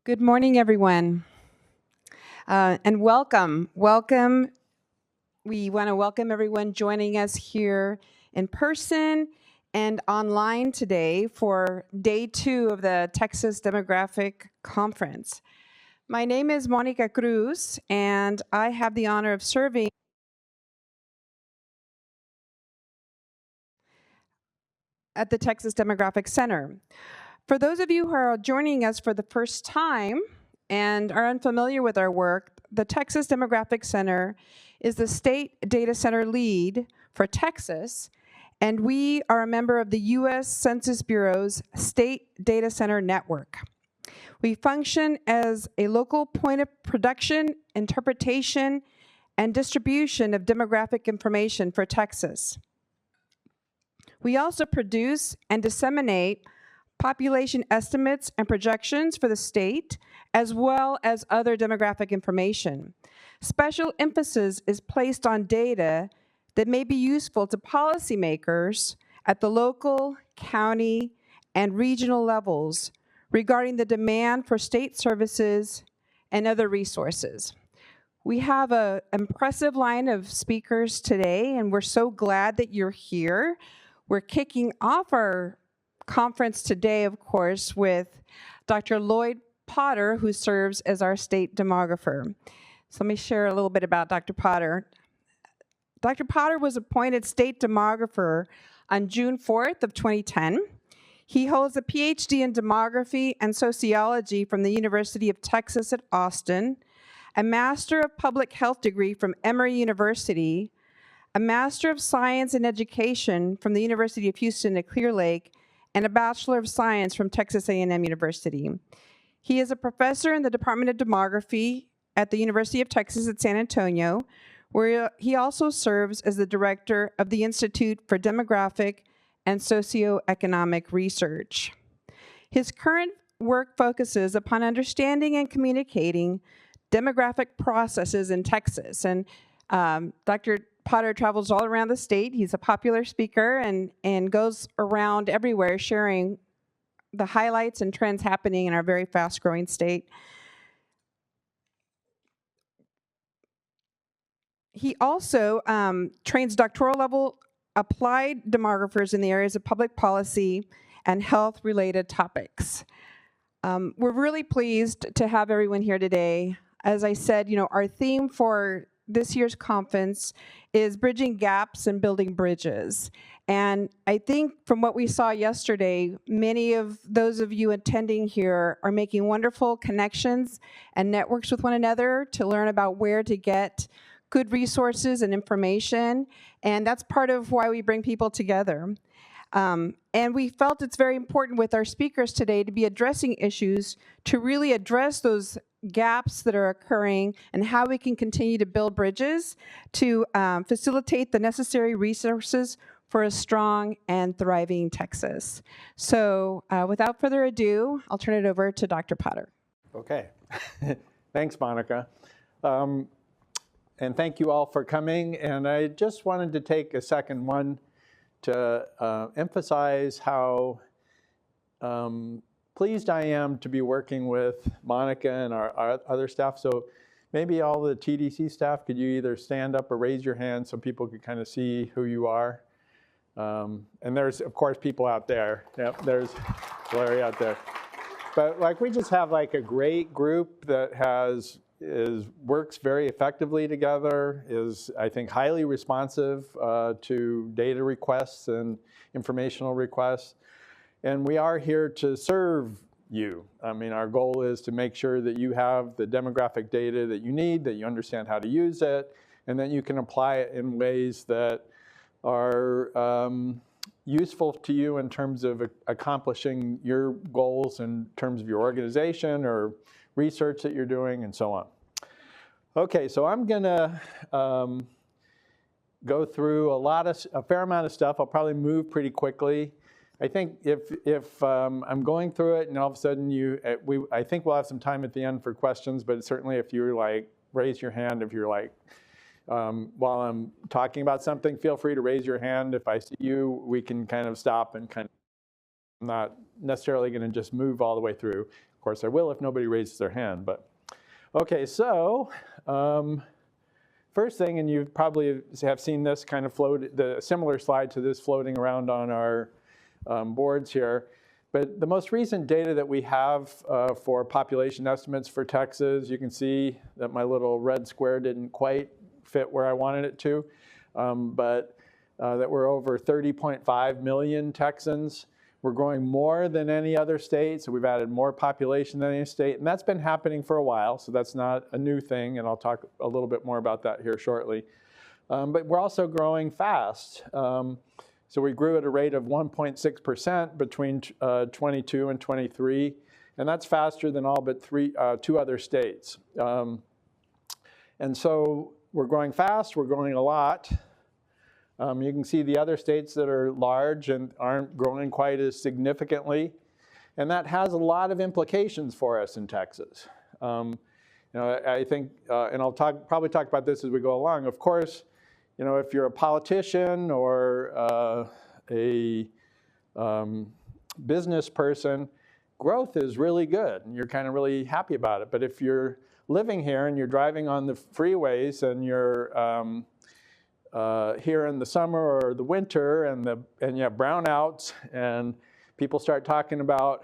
Good morning, everyone, and welcome. Welcome. We want to welcome everyone joining us here in person and online today for day 2 of the Texas Demographic Conference. My name is Monica Cruz, and I have the honor of serving at the Texas Demographic Center. For those of you who are joining us for the first time and are unfamiliar with our work, the Texas Demographic Center is the state data center lead for Texas, and we are a member of the U.S. Census Bureau's State Data Center Network. We function as a local point of production, interpretation, and distribution of demographic information for Texas. We also produce and disseminate population estimates and projections for the state, as well as other demographic information. Special emphasis is placed on data that may be useful to policymakers at the local, county, and regional levels regarding the demand for state services and other resources. We have an impressive line of speakers today, and we're so glad that you're here. We're kicking off our conference today, of course, with Dr. Lloyd Potter, who serves as our state demographer. So let me share a little bit about Dr. Potter. Dr. Potter was appointed state demographer on June 4th of 2010. He holds a PhD in demography and sociology from the University of Texas at Austin, a Master of Public Health degree from Emory University, a Master of Science in Education from the University of Houston at Clear Lake, and a Bachelor of Science from Texas A&M University. He is a professor in the Department of Demography at the University of Texas at San Antonio, where he also serves as the director of the Institute for Demographic and Socioeconomic Research. His current work focuses upon understanding and communicating demographic processes in Texas. And Dr. Potter travels all around the state. He's a popular speaker and goes around everywhere sharing the highlights and trends happening in our very fast-growing state. He also trains doctoral-level applied demographers in the areas of public policy and health-related topics. We're really pleased to have everyone here today. As I said, our theme for this year's conference is bridging gaps and building bridges. And I think from what we saw yesterday, many of those of you attending here are making wonderful connections and networks with one another to learn about where to get good resources and information. And that's part of why we bring people together. And we felt it's very important with our speakers today to be addressing issues to really address those gaps that are occurring and how we can continue to build bridges to facilitate the necessary resources for a strong and thriving Texas. So without further ado, I'll turn it over to Dr. Potter. Okay. Thanks, Monica. And thank you all for coming. And I just wanted to take a second to emphasize how pleased I am to be working with Monica and our other staff. So maybe all the TDC staff, could you either stand up or raise your hand so people could kind of see who you are? And there's, of course, people out there. Yep, there's Larry out there. But we just have a great group that works very effectively together, is, I think, highly responsive to data requests and informational requests. And we are here to serve you. I mean, our goal is to make sure that you have the demographic data that you need, that you understand how to use it, and that you can apply it in ways that are useful to you in terms of accomplishing your goals in terms of your organization or research that you're doing and so on. Okay, so I'm gonna go through a fair amount of stuff. I'll probably move pretty quickly. I think if I'm going through it and all of a sudden I think we'll have some time at the end for questions, but certainly if you're raise your hand if you're while I'm talking about something, feel free to raise your hand. If I see you, we can kind of stop and kind of I'm not necessarily going to just move all the way through. Of course, I will if nobody raises their hand. But okay, so first thing, and you probably have seen this kind of the similar slide to this floating around on our boards here. But the most recent data that we have for population estimates for Texas, you can see that my little red square didn't quite fit where I wanted it to, but that we're over 30.5 million Texans. We're growing more than any other state, so we've added more population than any state, and that's been happening for a while, so that's not a new thing, and I'll talk a little bit more about that here shortly. But we're also growing fast. So we grew at a rate of 1.6% between 22 and 23, and that's faster than all but two other states. And so we're growing fast, we're growing a lot. You can see the other states that are large and aren't growing quite as significantly. And that has a lot of implications for us in Texas. I think, and I'll probably talk about this as we go along. Of course, if you're a politician or a business person, growth is really good and you're kind of really happy about it. But if you're living here and you're driving on the freeways and you're here in the summer or the winter and you have brownouts and people start talking about,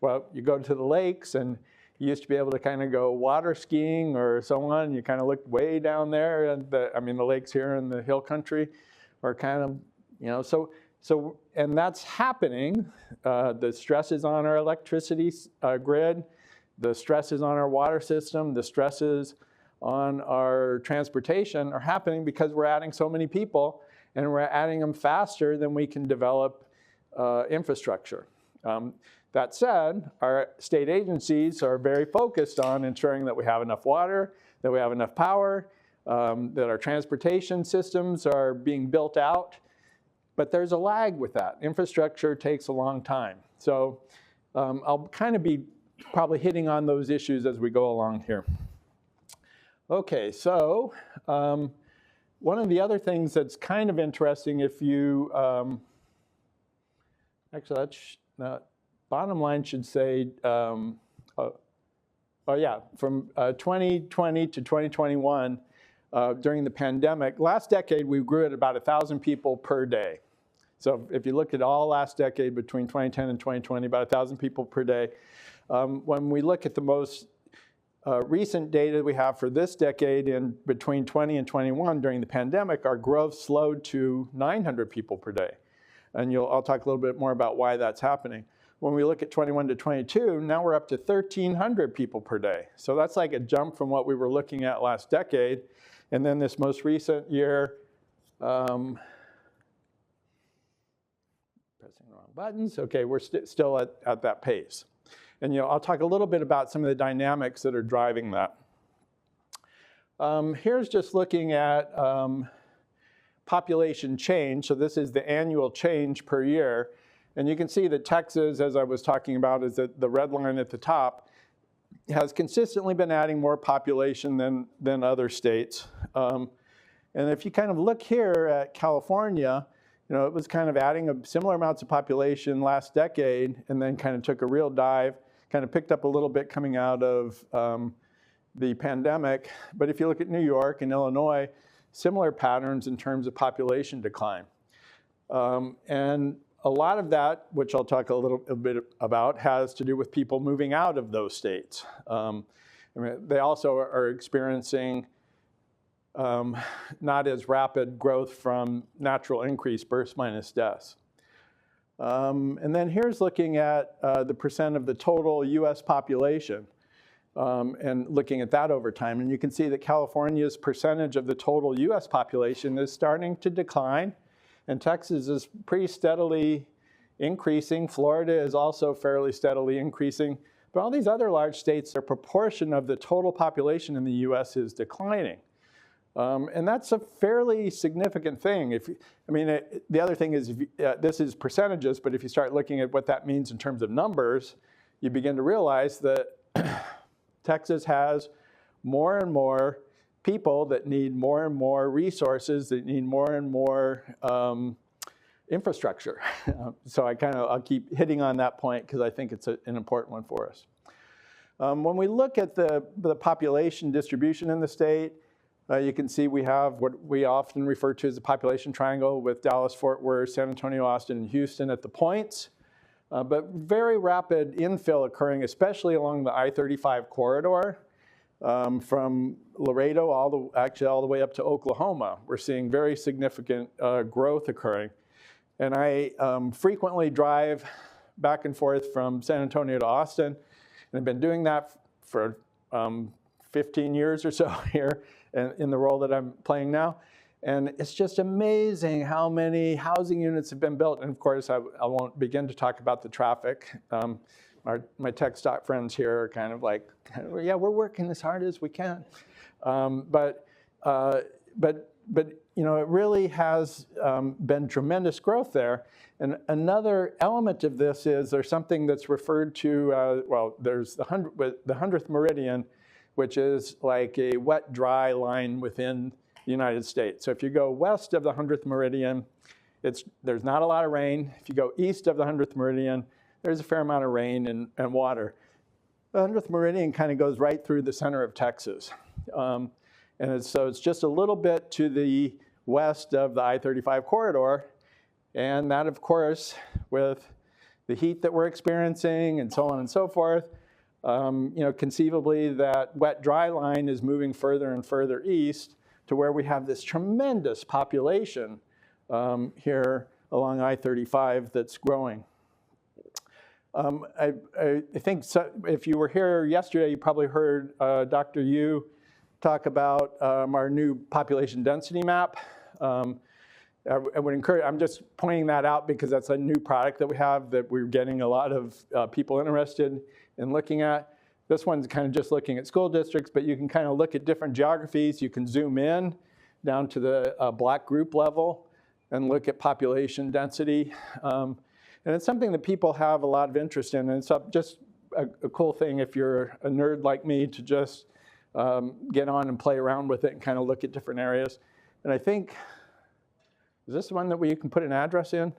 well, you go to the lakes and you used to be able to kind of go water skiing or so on, and you kind of look way down there, and the lakes here in the hill country are kind of, so and that's happening. The stresses on our electricity grid, the stresses on our water system, the stresses on our transportation are happening because we're adding so many people, and we're adding them faster than we can develop infrastructure. That said, our state agencies are very focused on ensuring that we have enough water, that we have enough power, that our transportation systems are being built out. But there's a lag with that. Infrastructure takes a long time. So I'll kind of be probably hitting on those issues as we go along here. Okay, so one of the other things that's kind of interesting, if you, actually that's not, bottom line should say, from 2020 to 2021, during the pandemic, last decade we grew at about 1,000 people per day. So if you look at all last decade between 2010 and 2020, about 1,000 people per day. When we look at the most recent data we have for this decade in between 20 and 21 during the pandemic, our growth slowed to 900 people per day. And I'll talk a little bit more about why that's happening. When we look at 21 to 22, now we're up to 1,300 people per day. So that's like a jump from what we were looking at last decade. And then this most recent year, pressing the wrong buttons. Okay, we're still at that pace. And I'll talk a little bit about some of the dynamics that are driving that. Here's just looking at population change. So this is the annual change per year. And you can see that Texas, as I was talking about, is the red line at the top, has consistently been adding more population than other states. And if you kind of look here at California, it was kind of adding similar amounts of population last decade and then kind of took a real dive, kind of picked up a little bit coming out of the pandemic. But if you look at New York and Illinois, similar patterns in terms of population decline. And a lot of that, which I'll talk a little bit about, has to do with people moving out of those states. They also are experiencing not as rapid growth from natural increase, births minus deaths. And then here's looking at the percent of the total US population and looking at that over time. And you can see that California's percentage of the total US population is starting to decline. And Texas is pretty steadily increasing. Florida is also fairly steadily increasing. But all these other large states, their proportion of the total population in the US is declining. And that's a fairly significant thing. The other thing is, this is percentages, but if you start looking at what that means in terms of numbers, you begin to realize that Texas has more and more people that need more and more resources, that need more and more infrastructure. So I'll keep hitting on that point because I think it's an important one for us. When we look at the population distribution in the state, you can see we have what we often refer to as the population triangle with Dallas, Fort Worth, San Antonio, Austin, and Houston at the points. But very rapid infill occurring, especially along the I-35 corridor from Laredo actually all the way up to Oklahoma. We're seeing very significant growth occurring. And I frequently drive back and forth from San Antonio to Austin, and I've been doing that for 15 years or so here in the role that I'm playing now. And it's just amazing how many housing units have been built. And of course, I won't begin to talk about the traffic. My tech stock friends here are kind of like, yeah, we're working as hard as we can. But you know, it really has been tremendous growth there. And another element of this is there's something that's referred to, well, there's the 100th meridian, which is like a wet-dry line within the United States. So if you go west of the 100th meridian, there's not a lot of rain. If you go east of the 100th meridian, there's a fair amount of rain and water. The 100th meridian kind of goes right through the center of Texas. So it's just a little bit to the west of the I-35 corridor. And that, of course, with the heat that we're experiencing and so on and so forth, you know, conceivably that wet-dry line is moving further and further east to where we have this tremendous population here along I-35 that's growing. I think if you were here yesterday, you probably heard Dr. Yu talk about our new population density map. I would encourage, I'm just pointing that out because that's a new product that we have that we're getting a lot of people interested in looking at. This one's kind of just looking at school districts, but you can kind of look at different geographies. You can zoom in down to the block group level and look at population density. And it's something that people have a lot of interest in. And it's just a cool thing if you're a nerd like me to just get on and play around with it and kind of look at different areas. And I think, is this one that you can put an address in? I'm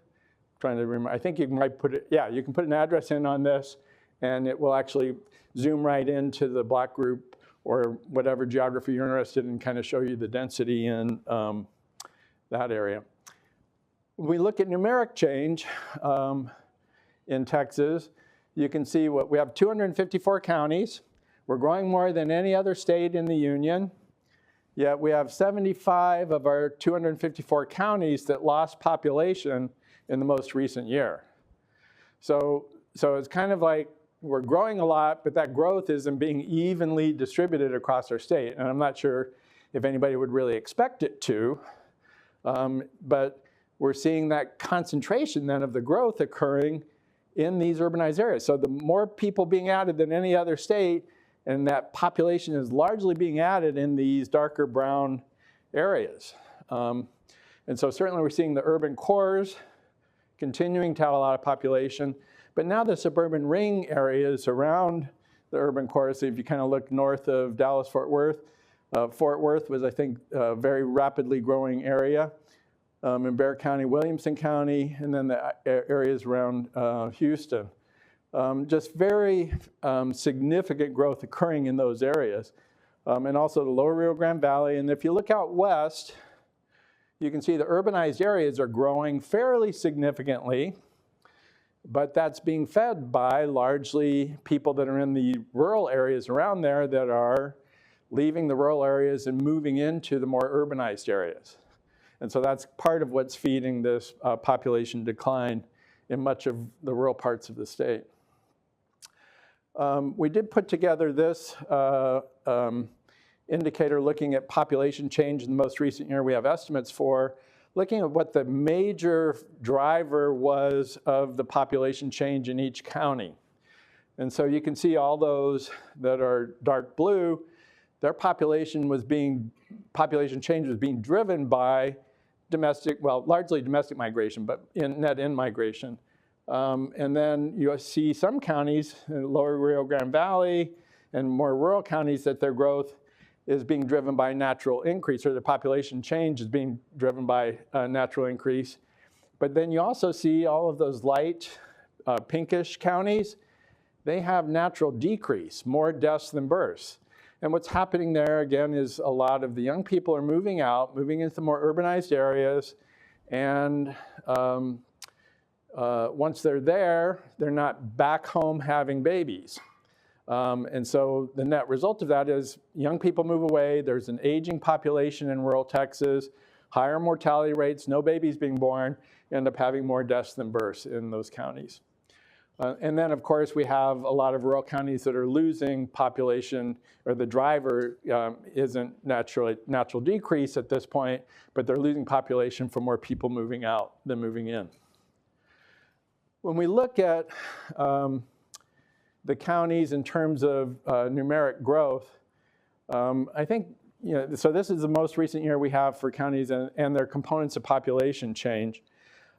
trying to remember. I think you might put it, yeah, you can put an address in on this, and it will actually zoom right into the block group or whatever geography you're interested in, kind of show you the density in that area. When we look at numeric change in Texas, you can see we have 254 counties. We're growing more than any other state in the union. Yet we have 75 of our 254 counties that lost population in the most recent year. So it's kind of like we're growing a lot, but that growth isn't being evenly distributed across our state. And I'm not sure if anybody would really expect it to, but we're seeing that concentration then of the growth occurring in these urbanized areas. So the more people being added than any other state, and that population is largely being added in these darker brown areas. And so certainly we're seeing the urban cores continuing to have a lot of population, but now the suburban ring areas around the urban core, so if you kind of look north of Dallas, Fort Worth was, I think, a very rapidly growing area. In Bexar County, Williamson County, and then the areas around Houston. Just very significant growth occurring in those areas. And also the lower Rio Grande Valley. And if you look out west, you can see the urbanized areas are growing fairly significantly, but that's being fed by largely people that are in the rural areas around there that are leaving the rural areas and moving into the more urbanized areas. And so that's part of what's feeding this population decline in much of the rural parts of the state. We did put together this indicator looking at population change in the most recent year. We have estimates for looking at what the major driver was of the population change in each county. And so you can see all those that are dark blue, their population change was being driven by largely domestic migration, but net in-migration. And then you see some counties in lower Rio Grande Valley and more rural counties that their growth is being driven by natural increase, or the population change is being driven by natural increase. But then you also see all of those light pinkish counties, they have natural decrease, more deaths than births. And what's happening there, again, is a lot of the young people are moving out, moving into more urbanized areas, and once they're there, they're not back home having babies. And so the net result of that is young people move away, there's an aging population in rural Texas, higher mortality rates, no babies being born, end up having more deaths than births in those counties. And then, of course, we have a lot of rural counties that are losing population, or the driver isn't natural decrease at this point, but they're losing population for more people moving out than moving in. When we look at the counties in terms of numeric growth, I think, so this is the most recent year we have for counties and their components of population change.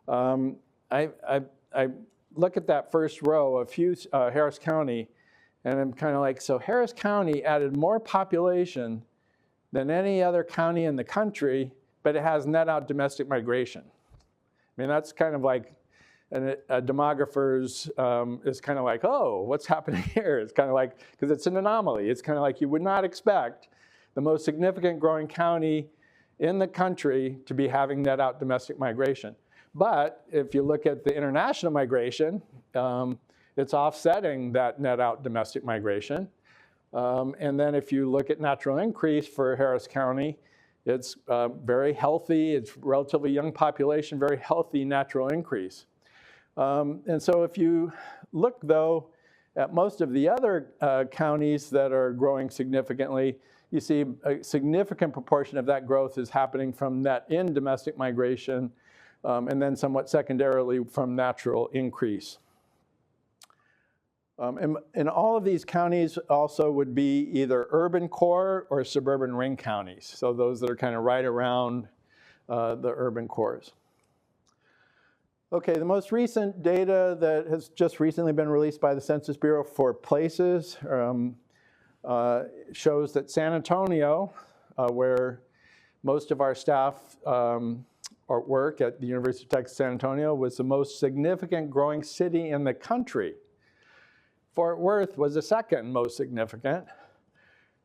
I look at that first row of Harris County, and I'm kind of like, so Harris County added more population than any other county in the country, but it has net out domestic migration. I mean, that's kind of like, a demographer's is kind of like, oh, what's happening here? It's kind of like, because it's an anomaly. It's kind of like you would not expect the most significant growing county in the country to be having net out domestic migration. But if you look at the international migration, it's offsetting that net out domestic migration. And then if you look at natural increase for Harris County, it's very healthy, it's relatively young population, very healthy natural increase. And so if you look, though, at most of the other counties that are growing significantly, you see a significant proportion of that growth is happening from net in domestic migration, and then somewhat secondarily from natural increase. And all of these counties also would be either urban core or suburban ring counties, so those that are kind of right around the urban cores. Okay, the most recent data that has just recently been released by the Census Bureau for places shows that San Antonio, where most of our staff work at the University of Texas San Antonio, was the most significant growing city in the country. Fort Worth was the second most significant.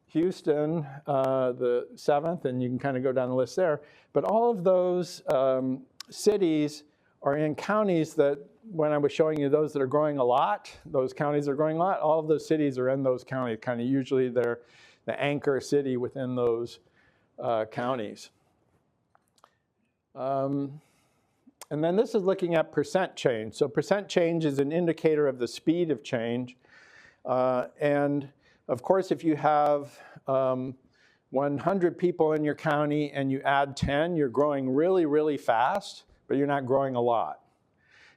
Houston, the seventh, and you can kind of go down the list there. But all of those cities are in counties that, when I was showing you those that are growing a lot, those counties are growing a lot, all of those cities are in those counties, kind of usually they're the anchor city within those counties. And then this is looking at percent change. So percent change is an indicator of the speed of change. And of course, if you have 100 people in your county and you add 10, you're growing really, really fast, but you're not growing a lot.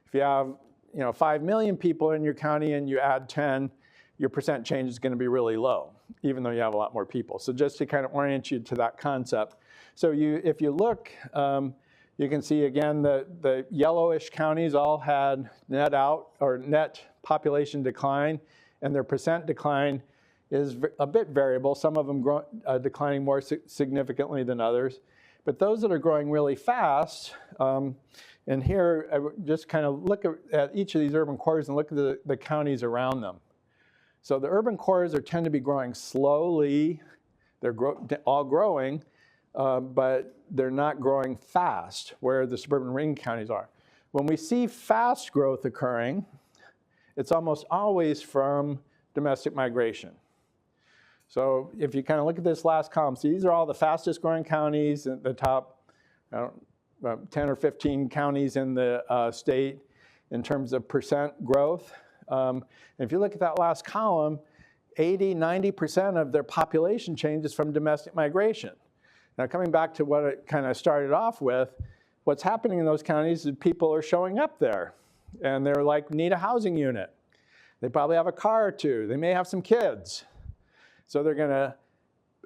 If you have 5 million people in your county and you add 10, your percent change is going to be really low, even though you have a lot more people. So just to kind of orient you to that concept. So if you look, you can see again the yellowish counties all had net out or net population decline, and their percent decline is a bit variable. Some of them declining more significantly than others. But those that are growing really fast, and here I just kind of look at each of these urban cores and look at the counties around them. So the urban cores tend to be growing slowly. They're all growing, but they're not growing fast, where the suburban ring counties are. When we see fast growth occurring, it's almost always from domestic migration. So if you kind of look at this last column, so these are all the fastest growing counties, the top 10 or 15 counties in the state in terms of percent growth. And if you look at that last column, 80–90% of their population change is from domestic migration. Now, coming back to what I kind of started off with, what's happening in those counties is people are showing up there, and they're like, need a housing unit. They probably have a car or two. They may have some kids. So they're going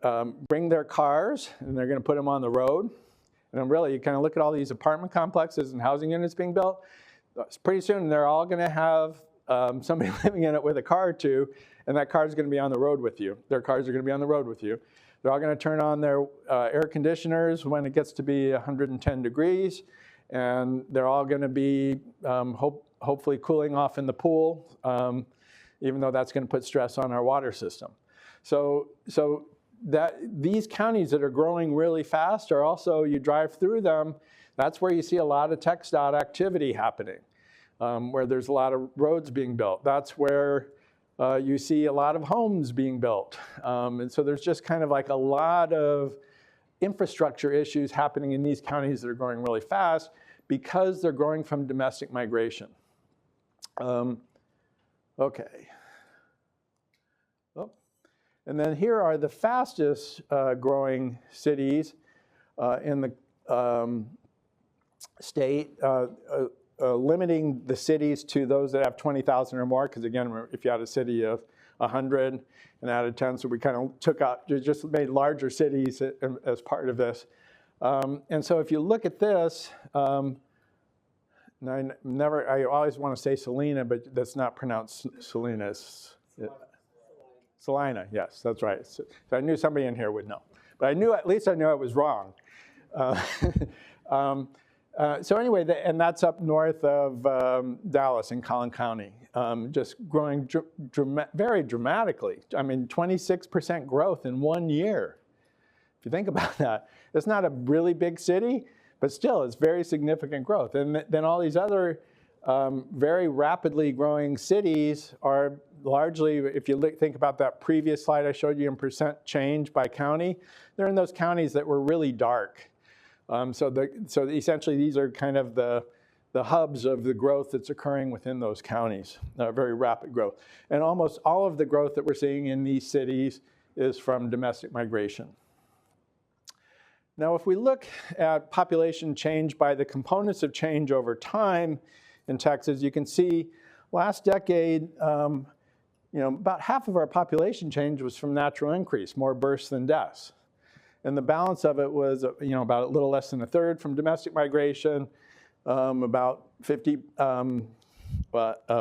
to bring their cars, and they're going to put them on the road. And then really, you kind of look at all these apartment complexes and housing units being built. Pretty soon, they're all going to have somebody living in it with a car or two, and that car is going to be on the road with you. Their cars are going to be on the road with you. They're all going to turn on their air conditioners when it gets to be 110 degrees, and they're all going to be hopefully cooling off in the pool, even though that's going to put stress on our water system. So that these counties that are growing really fast are also, you drive through them, that's where you see a lot of TxDOT activity happening, where there's a lot of roads being built. That's where you see a lot of homes being built. And so there's just kind of like a lot of infrastructure issues happening in these counties that are growing really fast because they're growing from domestic migration. Okay. Oh. And then here are the fastest growing cities in the state, limiting the cities to those that have 20,000 or more, because again, if you had a city of 100 and added 10, so we kind of took out, just made larger cities as part of this. And so if you look at this, I always want to say Salina, but that's not pronounced Salina. Salina, yes, that's right. So I knew somebody in here would know. But at least I knew I was wrong. So anyway, and that's up north of Dallas in Collin County, just growing very dramatically. I mean, 26% growth in 1 year. If you think about that, it's not a really big city, but still it's very significant growth. And then all these other very rapidly growing cities are largely, if you think about that previous slide I showed you in percent change by county, they're in those counties that were really dark. So essentially these are kind of the hubs of the growth that's occurring within those counties, very rapid growth. And almost all of the growth that we're seeing in these cities is from domestic migration. Now, if we look at population change by the components of change over time in Texas, you can see last decade, about half of our population change was from natural increase, more births than deaths. And the balance of it was, about a little less than a third from domestic migration, about a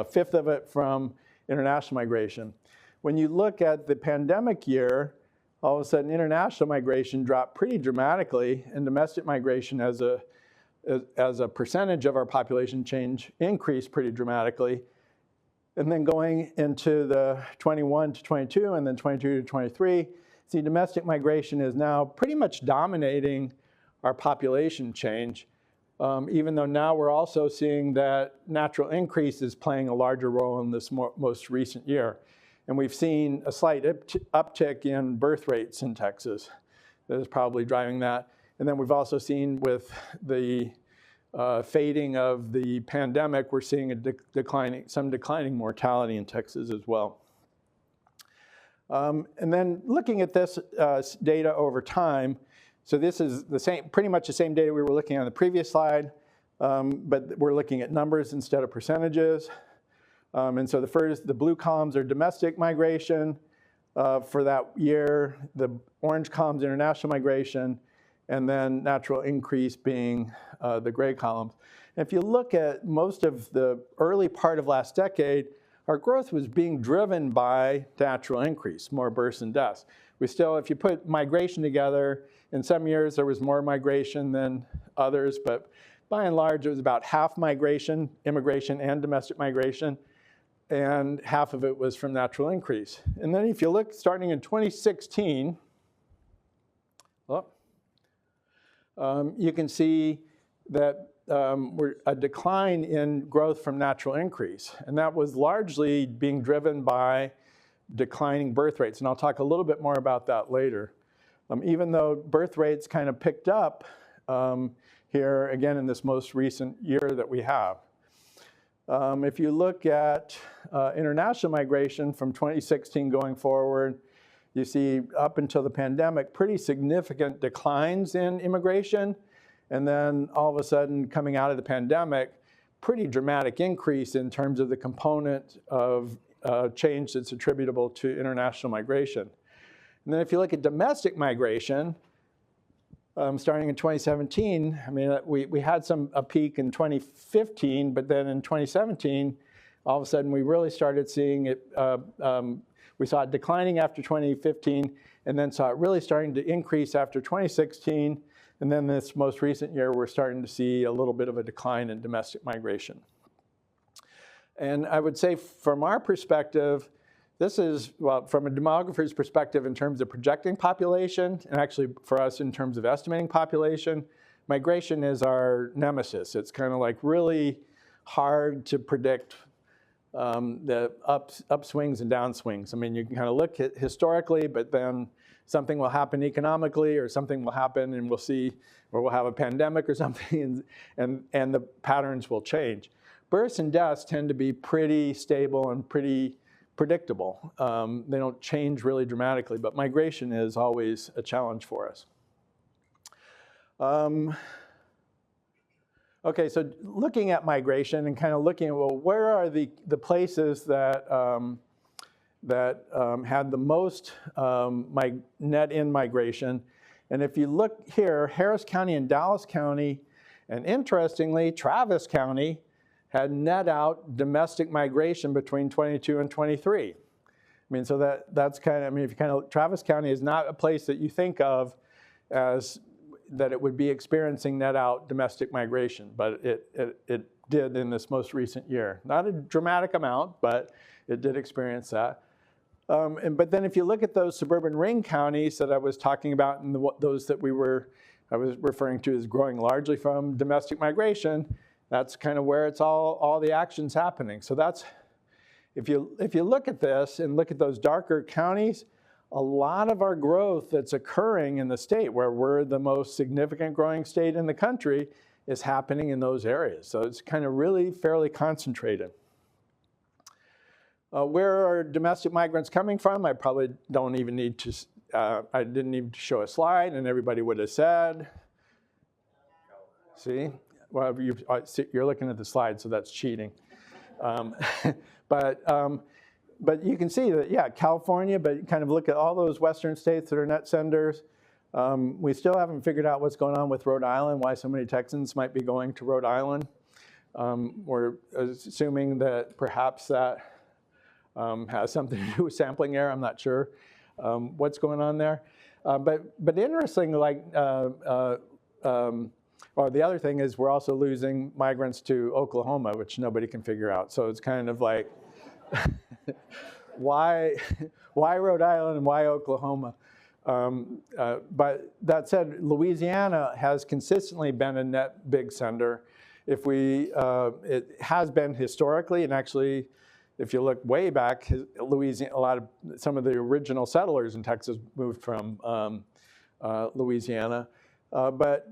fifth of it from international migration. When you look at the pandemic year, all of a sudden international migration dropped pretty dramatically, and domestic migration as a percentage of our population change increased pretty dramatically. And then going into the 21 to 22 and then 22 to 23, see, domestic migration is now pretty much dominating our population change, even though now we're also seeing that natural increase is playing a larger role in this most recent year. And we've seen a slight uptick in birth rates in Texas that is probably driving that. And then we've also seen with the fading of the pandemic, we're seeing some declining mortality in Texas as well. And then looking at this data over time, so this is pretty much the same data we were looking at on the previous slide, but we're looking at numbers instead of percentages. And so the blue columns are domestic migration for that year, the orange columns international migration, and then natural increase being the gray columns. And if you look at most of the early part of last decade, our growth was being driven by natural increase, more births and deaths. If you put migration together, in some years there was more migration than others, but by and large it was about half migration, immigration and domestic migration, and half of it was from natural increase. And then if you look starting in 2016, you can see that a decline in growth from natural increase. And that was largely being driven by declining birth rates. And I'll talk a little bit more about that later. Even though birth rates kind of picked up here, again, in this most recent year that we have. If you look at international migration from 2016 going forward, you see up until the pandemic, pretty significant declines in immigration. And then all of a sudden, coming out of the pandemic, pretty dramatic increase in terms of the component of change that's attributable to international migration. And then if you look at domestic migration, starting in 2017, I mean, we had a peak in 2015, but then in 2017, all of a sudden we really started seeing it, we saw it declining after 2015, and then saw it really starting to increase after 2016. And then this most recent year, we're starting to see a little bit of a decline in domestic migration. And I would say from our perspective, this is, well, from a demographer's perspective in terms of projecting population, and actually for us in terms of estimating population, migration is our nemesis. It's kind of like really hard to predict the upswings and downswings. I mean, you can kind of look at historically, but then something will happen economically, or something will happen and we'll see, or we'll have a pandemic or something, and the patterns will change. Births and deaths tend to be pretty stable and pretty predictable. They don't change really dramatically, but migration is always a challenge for us. Okay, so looking at migration and kind of looking at, well, where are the places that had the most net in migration? And if you look here, Harris County and Dallas County, and interestingly, Travis County had net out domestic migration between 22 and 23. I mean, so that's kind of, I mean, if you kind of, Travis County is not a place that you think of as that it would be experiencing net out domestic migration, but it did in this most recent year. Not a dramatic amount, but it did experience that. But then if you look at those suburban ring counties that I was talking about, and those that I was referring to as growing largely from domestic migration, that's kind of where it's all the action's happening. So that's, if you look at this and look at those darker counties, a lot of our growth that's occurring in the state, where we're the most significant growing state in the country, is happening in those areas. So it's kind of really fairly concentrated. Where are domestic migrants coming from? I probably don't even need to, I didn't need to show a slide and everybody would have said. See? Well, you're looking at the slide, so that's cheating. But you can see that, yeah, California, but kind of look at all those western states that are net senders. We still haven't figured out what's going on with Rhode Island, why so many Texans might be going to Rhode Island. We're assuming that perhaps that has something to do with sampling error. I'm not sure what's going on there. But interesting, like, or the other thing is we're also losing migrants to Oklahoma, which nobody can figure out. So it's kind of like, why Rhode Island and why Oklahoma? But that said, Louisiana has consistently been a net big sender. If it has been historically, and actually, if you look way back, Louisiana, some of the original settlers in Texas moved from Louisiana. But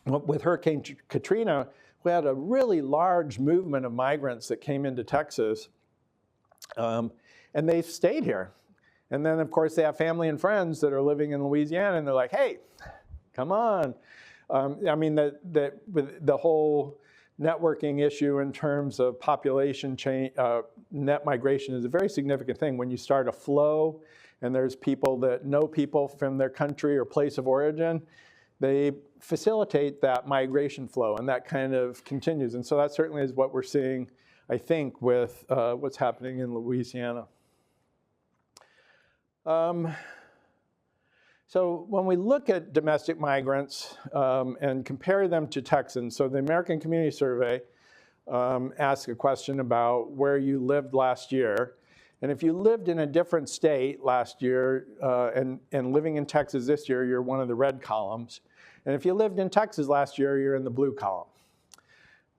with Hurricane Katrina, we had a really large movement of migrants that came into Texas, and they've stayed here. And then, of course, they have family and friends that are living in Louisiana, and they're like, hey, come on. I mean, with the whole networking issue in terms of population change, net migration is a very significant thing. When you start a flow and there's people that know people from their country or place of origin, they facilitate that migration flow, and that kind of continues. And so that certainly is what we're seeing, I think, with what's happening in Louisiana. So when we look at domestic migrants and compare them to Texans, so the American Community Survey asks a question about where you lived last year. And if you lived in a different state last year and living in Texas this year, you're one of the red columns. And if you lived in Texas last year, you're in the blue column.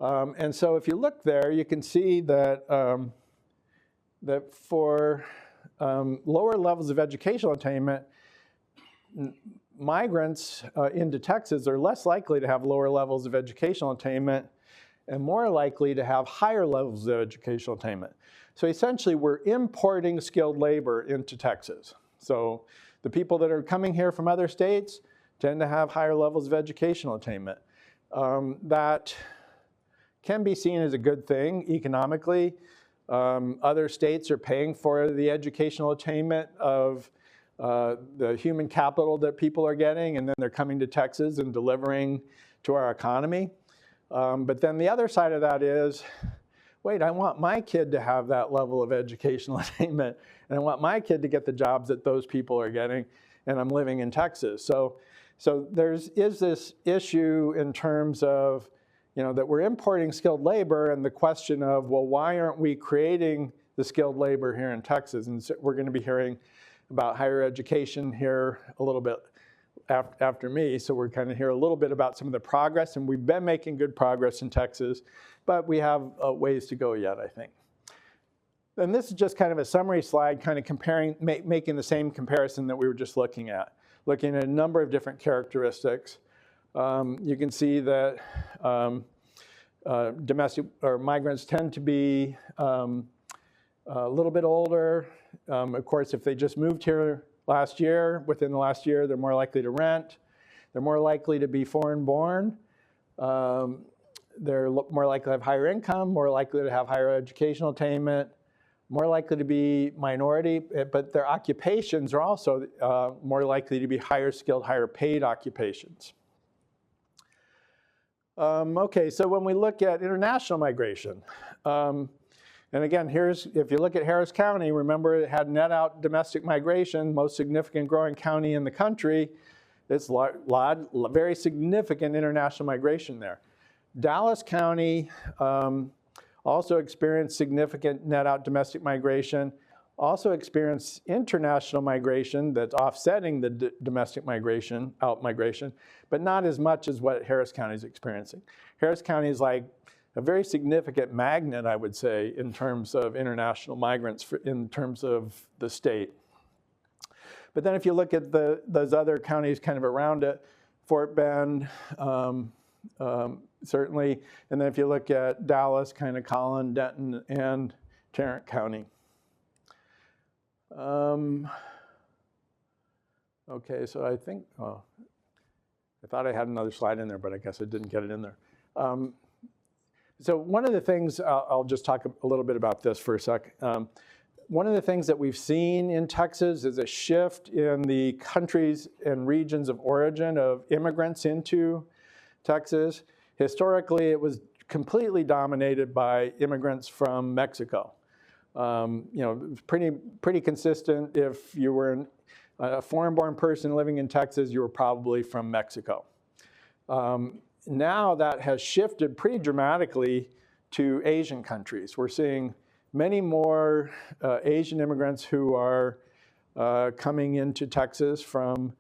And so if you look there, you can see that, that for lower levels of educational attainment, migrants into Texas are less likely to have lower levels of educational attainment and more likely to have higher levels of educational attainment. So essentially, we're importing skilled labor into Texas. So the people that are coming here from other states tend to have higher levels of educational attainment. That can be seen as a good thing economically. Other states are paying for the educational attainment of the human capital that people are getting, and then they're coming to Texas and delivering to our economy. But then the other side of that is, wait, I want my kid to have that level of educational attainment, and I want my kid to get the jobs that those people are getting, and I'm living in Texas. So So is this issue in terms of, that we're importing skilled labor, and the question of, well, why aren't we creating the skilled labor here in Texas? And so we're going to be hearing about higher education here a little bit after me, so we're kind of hear a little bit about some of the progress, and we've been making good progress in Texas, but we have ways to go yet, I think. And this is just kind of a summary slide, kind of comparing, making the same comparison that we were just looking at a number of different characteristics. You can see that domestic or migrants tend to be a little bit older. Of course, if they just moved here within the last year, they're more likely to rent. They're more likely to be foreign-born. They're more likely to have higher income, more likely to have higher educational attainment, more likely to be minority, but their occupations are also more likely to be higher skilled, higher paid occupations. Okay, so when we look at international migration, and again, if you look at Harris County, remember it had net out domestic migration, most significant growing county in the country. It's very significant international migration there. Dallas County also experienced significant net out domestic migration, also experienced international migration that's offsetting the domestic migration, out migration, but not as much as what Harris County is experiencing. Harris County is like a very significant magnet, I would say, in terms of international migrants, in terms of the state. But then if you look at those other counties kind of around it, Fort Bend, certainly, and then if you look at Dallas, kind of Collin, Denton, and Tarrant County. Okay, so I think, I thought I had another slide in there, but I guess I didn't get it in there. So one of the things, I'll just talk a little bit about this for a sec. One of the things that we've seen in Texas is a shift in the countries and regions of origin of immigrants into Texas. Historically, it was completely dominated by immigrants from Mexico. Pretty consistent. If you were a foreign-born person living in Texas, you were probably from Mexico. Now that has shifted pretty dramatically to Asian countries. We're seeing many more Asian immigrants who are coming into Texas from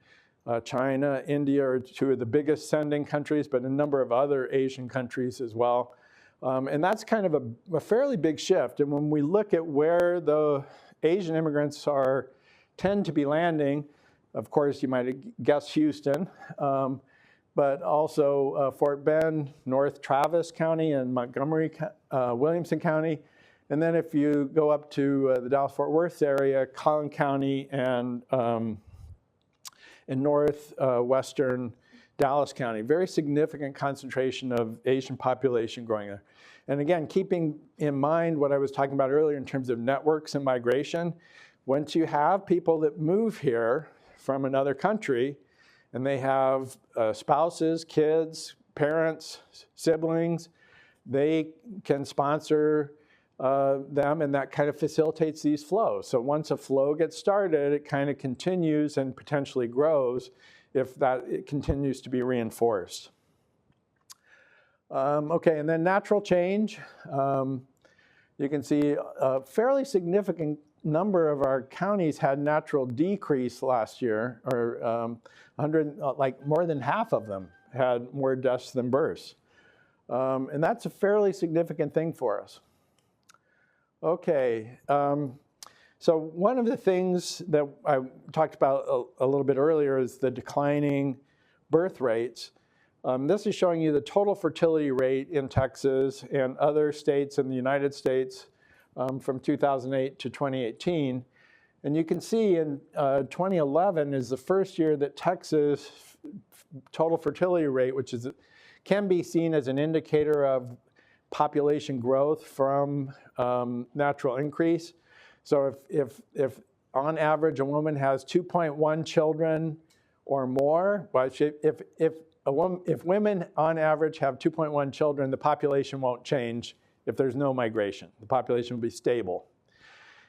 China, India are two of the biggest sending countries, but a number of other Asian countries as well. And that's kind of a fairly big shift. And when we look at where the Asian immigrants tend to be landing, of course, you might guess Houston, but also Fort Bend, North Travis County, and Montgomery, Williamson County. And then if you go up to the Dallas-Fort Worth area, Collin County and northwestern Dallas County. Very significant concentration of Asian population growing there. And again, keeping in mind what I was talking about earlier in terms of networks and migration, once you have people that move here from another country, and they have spouses, kids, parents, siblings, they can sponsor them, and that kind of facilitates these flows. So once a flow gets started, it kind of continues and potentially grows if it continues to be reinforced. Okay, and then natural change. You can see a fairly significant number of our counties had natural decrease last year, or more than half of them had more deaths than births. And that's a fairly significant thing for us. Okay, so one of the things that I talked about a little bit earlier is the declining birth rates. This is showing you the total fertility rate in Texas and other states in the United States from 2008 to 2018. And you can see in 2011 is the first year that Texas total fertility rate, which can be seen as an indicator of population growth from natural increase. So if on average a woman has 2.1 children or more, but if women on average have 2.1 children, the population won't change if there's no migration. The population will be stable.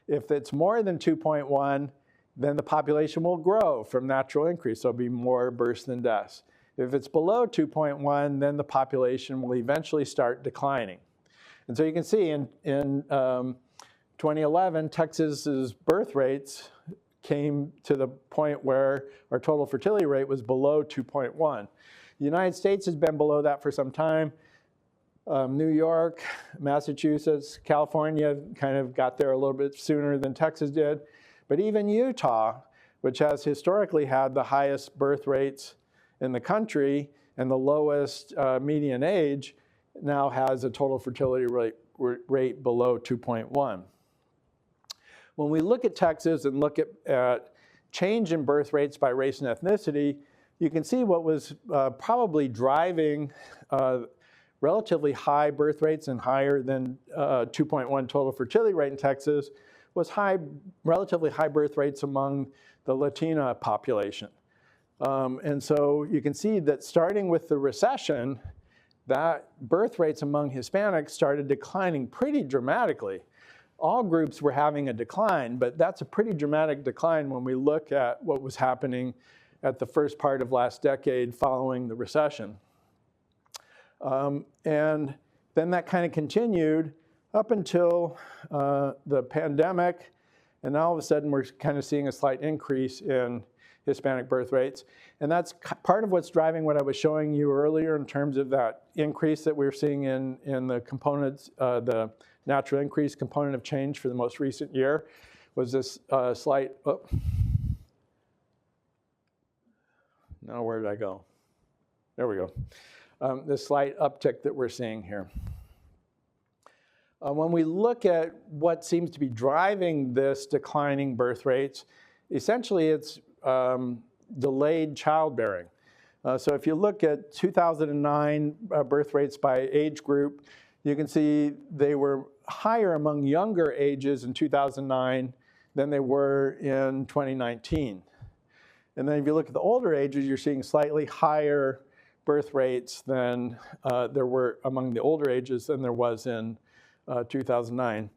If it's more than 2.1, then the population will grow from natural increase. So it'll be more births than deaths. If it's below 2.1, then the population will eventually start declining. And so you can see in 2011, Texas's birth rates came to the point where our total fertility rate was below 2.1. The United States has been below that for some time. New York, Massachusetts, California kind of got there a little bit sooner than Texas did. But even Utah, which has historically had the highest birth rates in the country and the lowest median age, now has a total fertility rate below 2.1. When we look at Texas and look at change in birth rates by race and ethnicity, you can see what was probably driving relatively high birth rates and higher than 2.1 total fertility rate in Texas was relatively high birth rates among the Latina population. And so you can see that starting with the recession, that birth rates among Hispanics started declining pretty dramatically. All groups were having a decline, but that's a pretty dramatic decline when we look at what was happening at the first part of last decade following the recession. And then that kind of continued up until the pandemic, and now all of a sudden we're kind of seeing a slight increase in Hispanic birth rates. And that's part of what's driving what I was showing you earlier in terms of that increase that we're seeing in the components, the natural increase component of change for the most recent year was this slight, now where did I go? There we go. This slight uptick that we're seeing here. When we look at what seems to be driving this declining birth rates, essentially it's delayed childbearing. So if you look at 2009 birth rates by age group, you can see they were higher among younger ages in 2009 than they were in 2019. And then if you look at the older ages, you're seeing slightly higher birth rates than there were among the older ages than there was in 2009.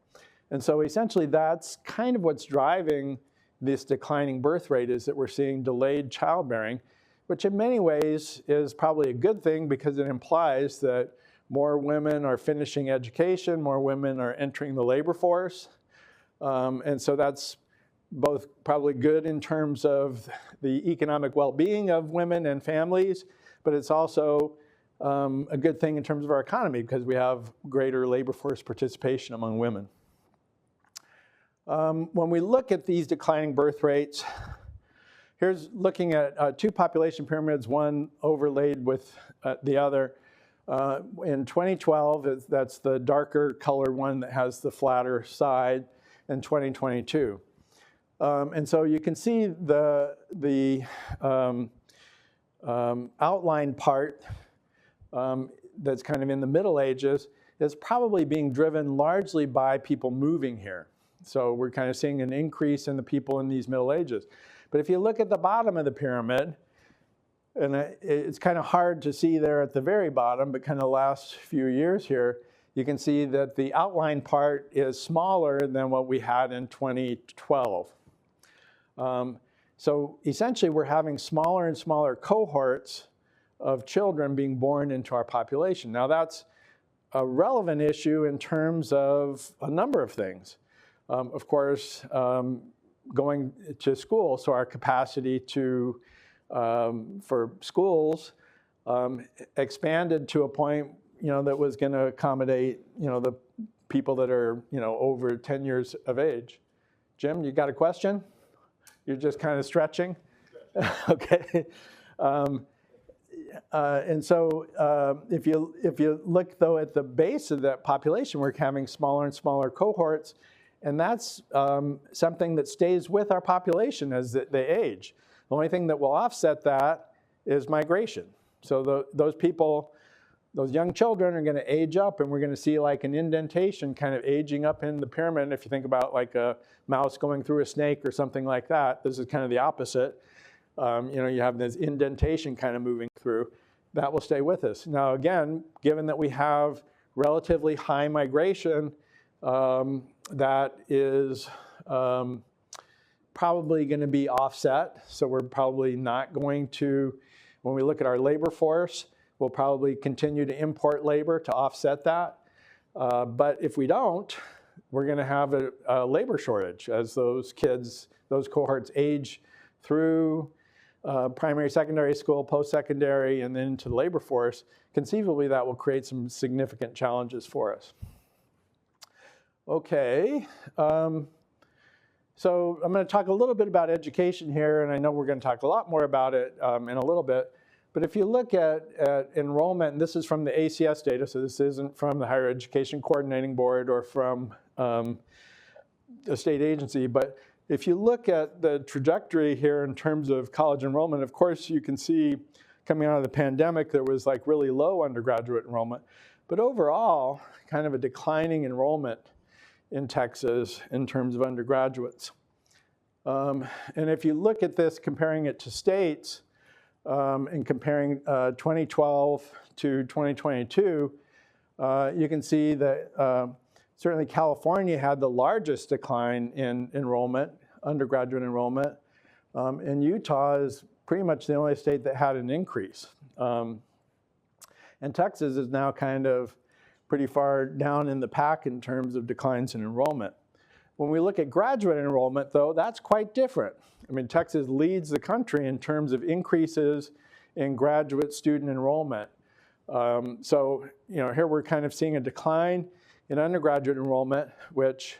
And so essentially that's kind of what's driving this declining birth rate, is that we're seeing delayed childbearing, which in many ways is probably a good thing because it implies that more women are finishing education, more women are entering the labor force. And so that's both probably good in terms of the economic well-being of women and families, but it's also a good thing in terms of our economy because we have greater labor force participation among women. When we look at these declining birth rates, here's looking at two population pyramids, one overlaid with the other. In 2012, that's the darker colored one that has the flatter side, in 2022. And so you can see the outline part that's kind of in the Middle Ages is probably being driven largely by people moving here. So we're kind of seeing an increase in the people in these Middle Ages. But if you look at the bottom of the pyramid, and it's kind of hard to see there at the very bottom, but kind of the last few years here, you can see that the outline part is smaller than what we had in 2012. So essentially we're having smaller and smaller cohorts of children being born into our population. Now that's a relevant issue in terms of a number of things. Of course, going to school, so our capacity to for schools expanded to a point, that was going to accommodate, the people that are, over 10 years of age. Jim, you got a question? You're just kind of stretching? Okay. And so if you look, though, at the base of that population, we're having smaller and smaller cohorts. And that's something that stays with our population as they age. The only thing that will offset that is migration. So those people, those young children are going to age up, and we're going to see like an indentation kind of aging up in the pyramid. If you think about like a mouse going through a snake or something like that, this is kind of the opposite. You have this indentation kind of moving through. That will stay with us. Now again, given that we have relatively high migration, that is probably going to be offset. So we're probably not going to, when we look at our labor force, we'll probably continue to import labor to offset that. But if we don't, we're going to have a labor shortage as those kids, those cohorts age through primary, secondary school, post-secondary, and then into the labor force. Conceivably, that will create some significant challenges for us. Okay, so I'm going to talk a little bit about education here, and I know we're going to talk a lot more about it in a little bit. But if you look at enrollment, and this is from the ACS data, so this isn't from the Higher Education Coordinating Board or from a state agency, but if you look at the trajectory here in terms of college enrollment, of course you can see coming out of the pandemic there was like really low undergraduate enrollment, but overall kind of a declining enrollment in Texas in terms of undergraduates. And if you look at this, comparing it to states, and comparing 2012 to 2022, you can see that certainly California had the largest decline in enrollment, undergraduate enrollment, and Utah is pretty much the only state that had an increase. And Texas is now kind of pretty far down in the pack in terms of declines in enrollment. When we look at graduate enrollment, though, that's quite different. I mean, Texas leads the country in terms of increases in graduate student enrollment. So, you know, here we're kind of seeing a decline in undergraduate enrollment, which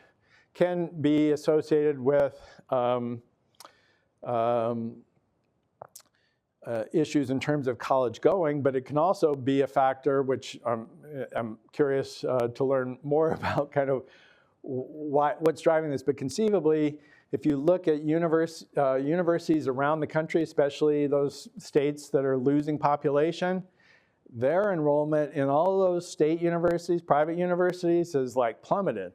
can be associated with issues in terms of college going, but it can also be a factor, which I'm curious to learn more about kind of what's driving this. But conceivably, if you look at universities around the country, especially those states that are losing population, their enrollment in all of those state universities, private universities, is like plummeted.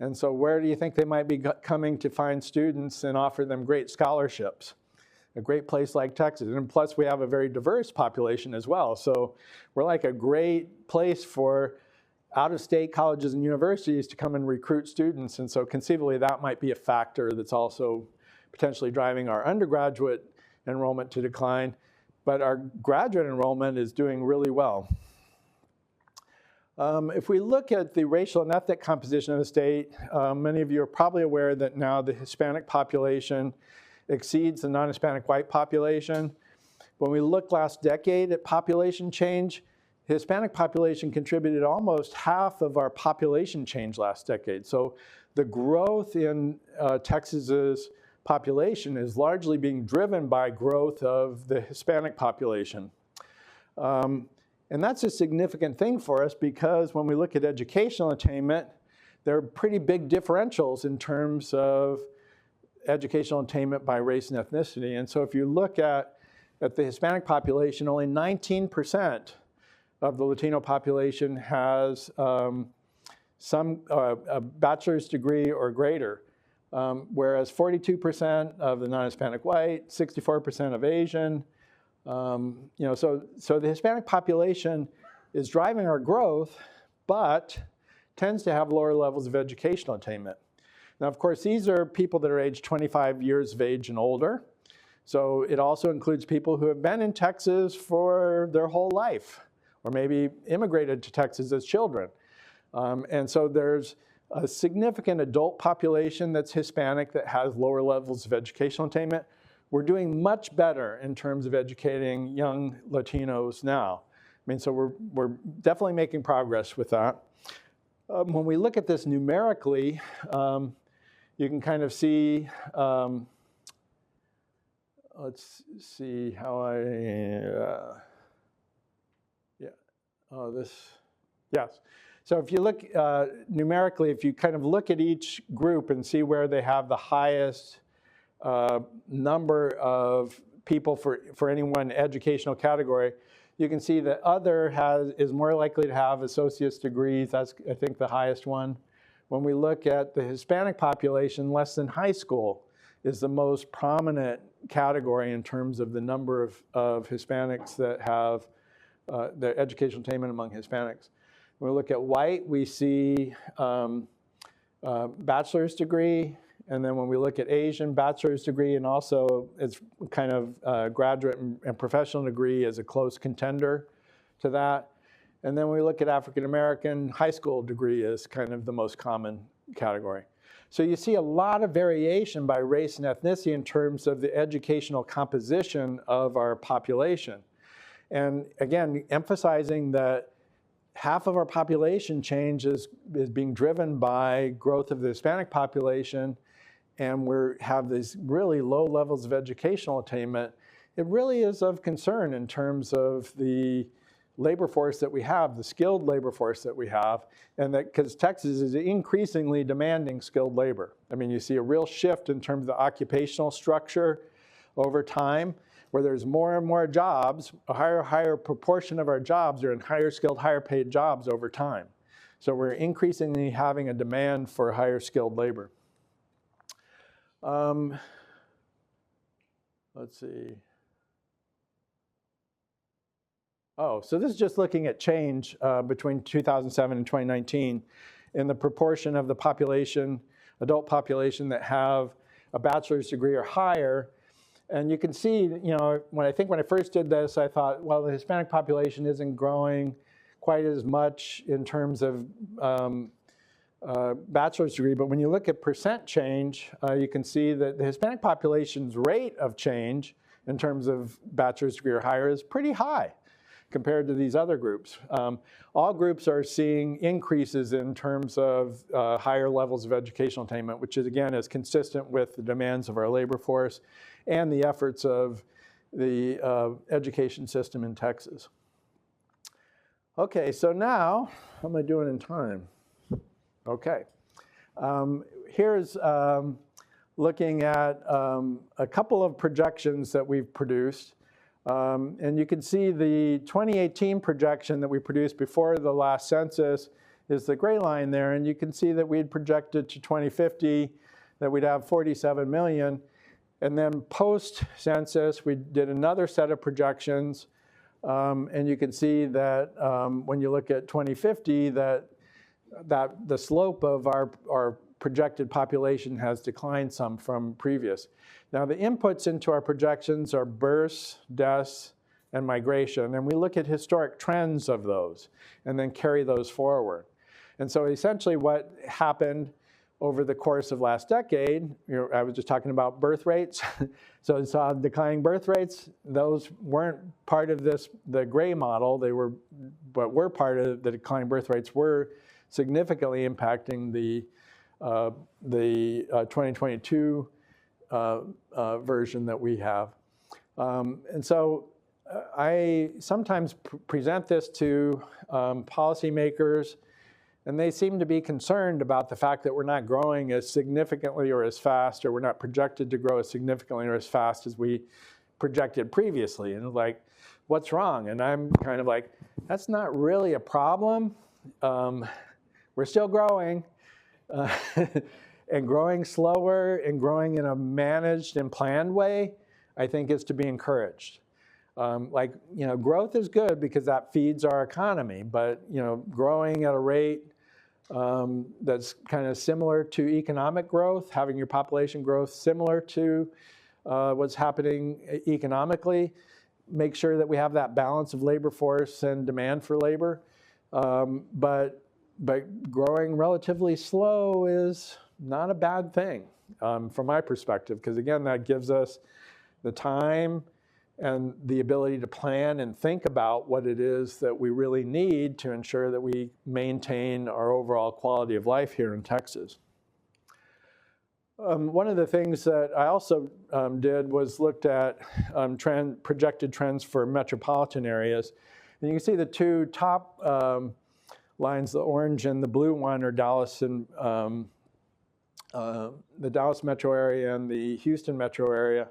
And so where do you think they might be coming to find students and offer them great scholarships? A great place like Texas. And plus we have a very diverse population as well. So we're like a great place for out-of-state colleges and universities to come and recruit students. And so conceivably that might be a factor that's also potentially driving our undergraduate enrollment to decline. But our graduate enrollment is doing really well. If we look at the racial and ethnic composition of the state, many of you are probably aware that now the Hispanic population exceeds the non-Hispanic white population. When we looked last decade at population change, the Hispanic population contributed almost half of our population change last decade. So the growth in Texas's population is largely being driven by growth of the Hispanic population. And that's a significant thing for us because when we look at educational attainment, there are pretty big differentials in terms of educational attainment by race and ethnicity. And so if you look at the Hispanic population, only 19% of the Latino population has a bachelor's degree or greater, whereas 42% of the non-Hispanic white, 64% of Asian. You know, so the Hispanic population is driving our growth, but tends to have lower levels of educational attainment. Now, of course, these are people that are aged 25 years of age and older. So it also includes people who have been in Texas for their whole life, or maybe immigrated to Texas as children. And so there's a significant adult population that's Hispanic that has lower levels of educational attainment. We're doing much better in terms of educating young Latinos now. I mean, so we're definitely making progress with that. When we look at this numerically, you can kind of see, let's see how yes. So if you look numerically, if you kind of look at each group and see where they have the highest number of people for any one educational category, you can see that other is more likely to have associate's degrees. That's, I think, the highest one. When we look at the Hispanic population, less than high school is the most prominent category in terms of the number of Hispanics that have their educational attainment among Hispanics. When we look at white, we see bachelor's degree, And then when we look at Asian, bachelor's degree, and also it's kind of graduate and professional degree as a close contender to that. And then when we look at African American, high school degree is kind of the most common category. So you see a lot of variation by race and ethnicity in terms of the educational composition of our population. And again, emphasizing that half of our population change is being driven by growth of the Hispanic population, and we have these really low levels of educational attainment. It really is of concern in terms of the labor force that we have, the skilled labor force that we have, and that because Texas is increasingly demanding skilled labor. I mean, you see a real shift in terms of the occupational structure over time, where there's more and more jobs, a higher proportion of our jobs are in higher skilled, higher paid jobs over time. So we're increasingly having a demand for higher skilled labor. Let's see. Oh, so this is just looking at change between 2007 and 2019 in the proportion of the population, adult population that have a bachelor's degree or higher. And you can see, you know, when I first did this, I thought, well, the Hispanic population isn't growing quite as much in terms of bachelor's degree. But when you look at percent change, you can see that the Hispanic population's rate of change in terms of bachelor's degree or higher is pretty high compared to these other groups. All groups are seeing increases in terms of higher levels of educational attainment, which is, again, is consistent with the demands of our labor force and the efforts of the education system in Texas. Okay, so now, how am I doing in time? Okay. Here's looking at a couple of projections that we've produced. And you can see the 2018 projection that we produced before the last census is the gray line there. And you can see that we had projected to 2050 that we'd have 47 million. And then post-census, we did another set of projections. And you can see that when you look at 2050, that the slope of our projected population has declined some from previous. Now, the inputs into our projections are births, deaths, and migration. And we look at historic trends of those and then carry those forward. And so essentially what happened over the course of last decade, I was just talking about birth rates. So you saw declining birth rates. Those weren't part of the gray model. But were part of the declining birth rates were significantly impacting the 2022 version that we have. And so I sometimes present this to policymakers, and they seem to be concerned about the fact that we're not growing as significantly or as fast, or we're not projected to grow as significantly or as fast as we projected previously. And like, what's wrong? And I'm kind of like, that's not really a problem. We're still growing. And growing slower and growing in a managed and planned way, I think is to be encouraged. Growth is good because that feeds our economy, but growing at a rate that's kind of similar to economic growth, having your population growth similar to what's happening economically, make sure that we have that balance of labor force and demand for labor. But growing relatively slow is not a bad thing from my perspective, because again, that gives us the time and the ability to plan and think about what it is that we really need to ensure that we maintain our overall quality of life here in Texas. One of the things that I also did was looked at projected trends for metropolitan areas. And you can see the two top lines, the orange and the blue one, are Dallas and the Dallas metro area and the Houston metro area.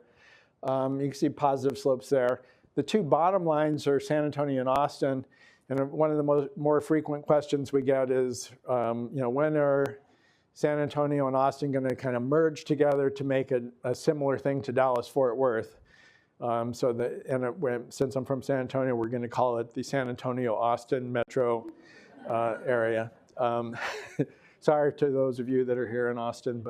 You can see positive slopes there. The two bottom lines are San Antonio and Austin. And one of the more frequent questions we get is, when are San Antonio and Austin going to kind of merge together to make a similar thing to Dallas-Fort Worth? Since I'm from San Antonio, we're going to call it the San Antonio-Austin metro area. Sorry to those of you that are here in Austin,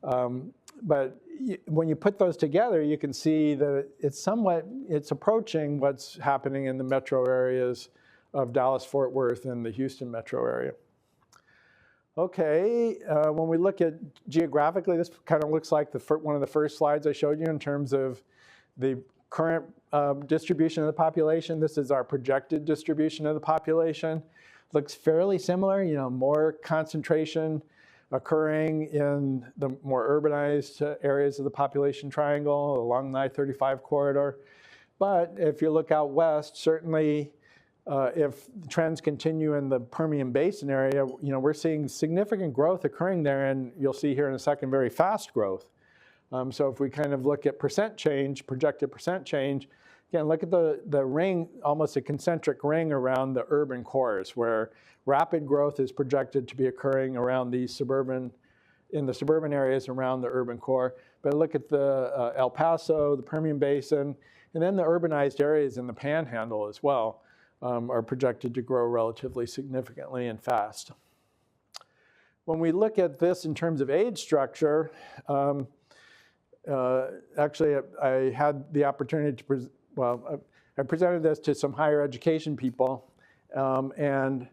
But when you put those together, you can see that it's approaching what's happening in the metro areas of Dallas-Fort Worth and the Houston metro area. Okay, when we look at geographically, this kind of looks like one of the first slides I showed you in terms of the current distribution of the population. This is our projected distribution of the population. Looks fairly similar, more concentration occurring in the more urbanized areas of the population triangle along the I-35 corridor. But if you look out west, certainly if trends continue in the Permian Basin area, we're seeing significant growth occurring there, and you'll see here in a second very fast growth. So if we kind of look at percent change, projected percent change, again, look at the ring, almost a concentric ring around the urban cores, where rapid growth is projected to be occurring around in the suburban areas around the urban core. But look at the El Paso, the Permian Basin, and then the urbanized areas in the Panhandle as well are projected to grow relatively significantly and fast. When we look at this in terms of age structure, actually I had the opportunity to I presented this to some higher education people, and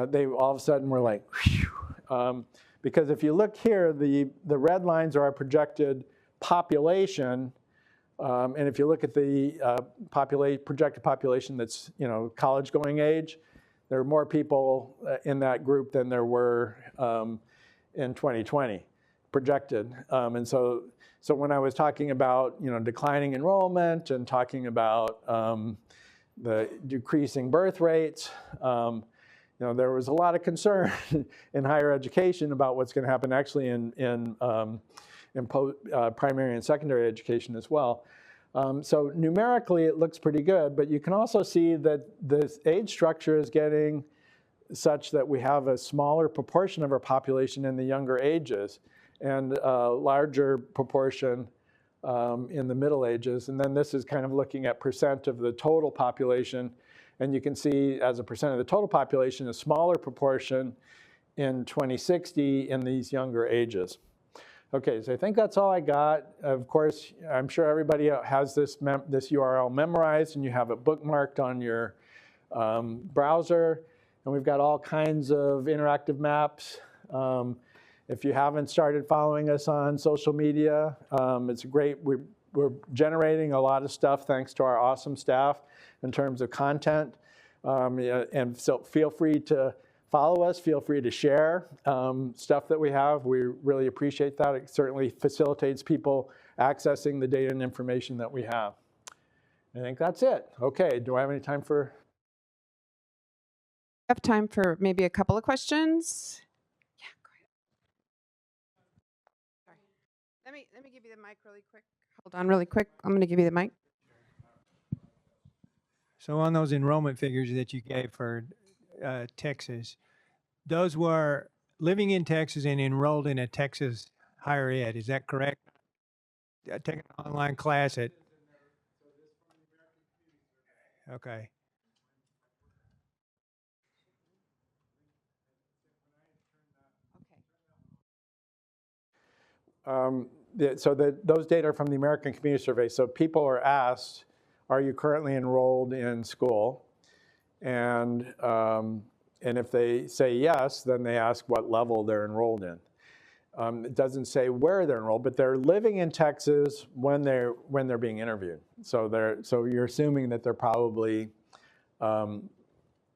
they all of a sudden were like, whew. Because if you look here, the red lines are our projected population, and if you look at the projected population that's college-going age, there are more people in that group than there were in 2020 projected, and so when I was talking about declining enrollment and talking about the decreasing birth rates, there was a lot of concern in higher education about what's going to happen actually in primary and secondary education as well. So numerically it looks pretty good, but you can also see that this age structure is getting such that we have a smaller proportion of our population in the younger ages, and a larger proportion in the middle ages. And then this is kind of looking at percent of the total population. And you can see as a percent of the total population, a smaller proportion in 2060 in these younger ages. Okay, so I think that's all I got. Of course, I'm sure everybody has this URL memorized and you have it bookmarked on your browser. And we've got all kinds of interactive maps. If you haven't started following us on social media, it's great. We're generating a lot of stuff thanks to our awesome staff in terms of content. And so feel free to follow us. Feel free to share stuff that we have. We really appreciate that. It certainly facilitates people accessing the data and information that we have. I think that's it. Okay, do I have any time for? I have time for maybe a couple of questions. Yeah, go ahead. Sorry. Let me give you the mic really quick. Hold on really quick. I'm going to give you the mic. So on those enrollment figures that you gave for Texas, those were living in Texas and enrolled in a Texas higher ed. Is that correct? Taking an online class at. Okay. Those data are from the American Community Survey. So people are asked, are you currently enrolled in school? And if they say yes, then they ask what level they're enrolled in. It doesn't say where they're enrolled, but they're living in Texas when they're being interviewed. So you're assuming that they're probably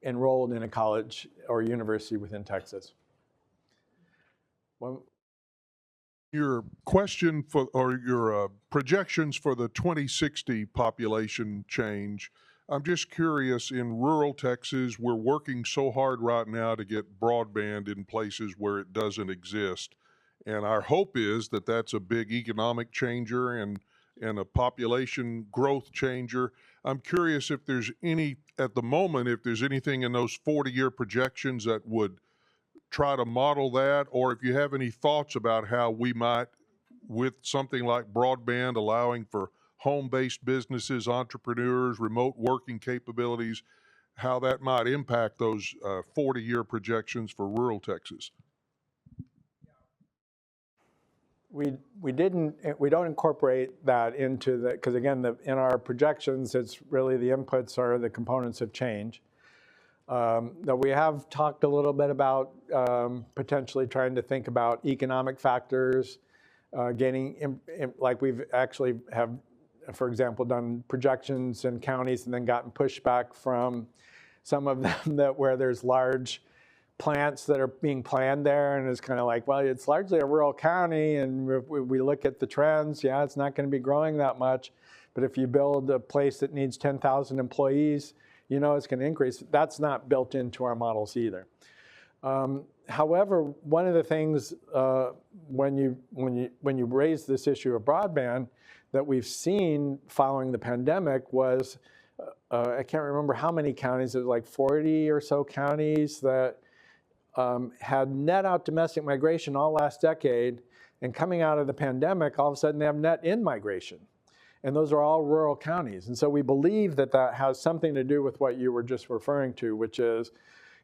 enrolled in a college or university within Texas. Your question or your projections for the 2060 population change, I'm just curious, in rural Texas, we're working so hard right now to get broadband in places where it doesn't exist. And our hope is that that's a big economic changer and a population growth changer. I'm curious if there's at the moment, if there's anything in those 40-year projections that would try to model that, or if you have any thoughts about how we might, with something like broadband allowing for home-based businesses, entrepreneurs, remote working capabilities, how that might impact those 40-year projections for rural Texas. we don't incorporate that into the, because again, in our projections, it's really the inputs are the components of change. That we have talked a little bit about potentially trying to think about economic factors, like we've actually have, for example, done projections in counties and then gotten pushback from some of them where there's large plants that are being planned there, and it's kind of like, well, it's largely a rural county, and if we look at the trends, yeah, it's not going to be growing that much, but if you build a place that needs 10,000 employees, you know it's going to increase. That's not built into our models either. However, one of the things when you raise this issue of broadband that we've seen following the pandemic was, I can't remember how many counties, it was like 40 or so counties that had net out domestic migration all last decade, and coming out of the pandemic, all of a sudden they have net in migration. And those are all rural counties. And so we believe that that has something to do with what you were just referring to, which is,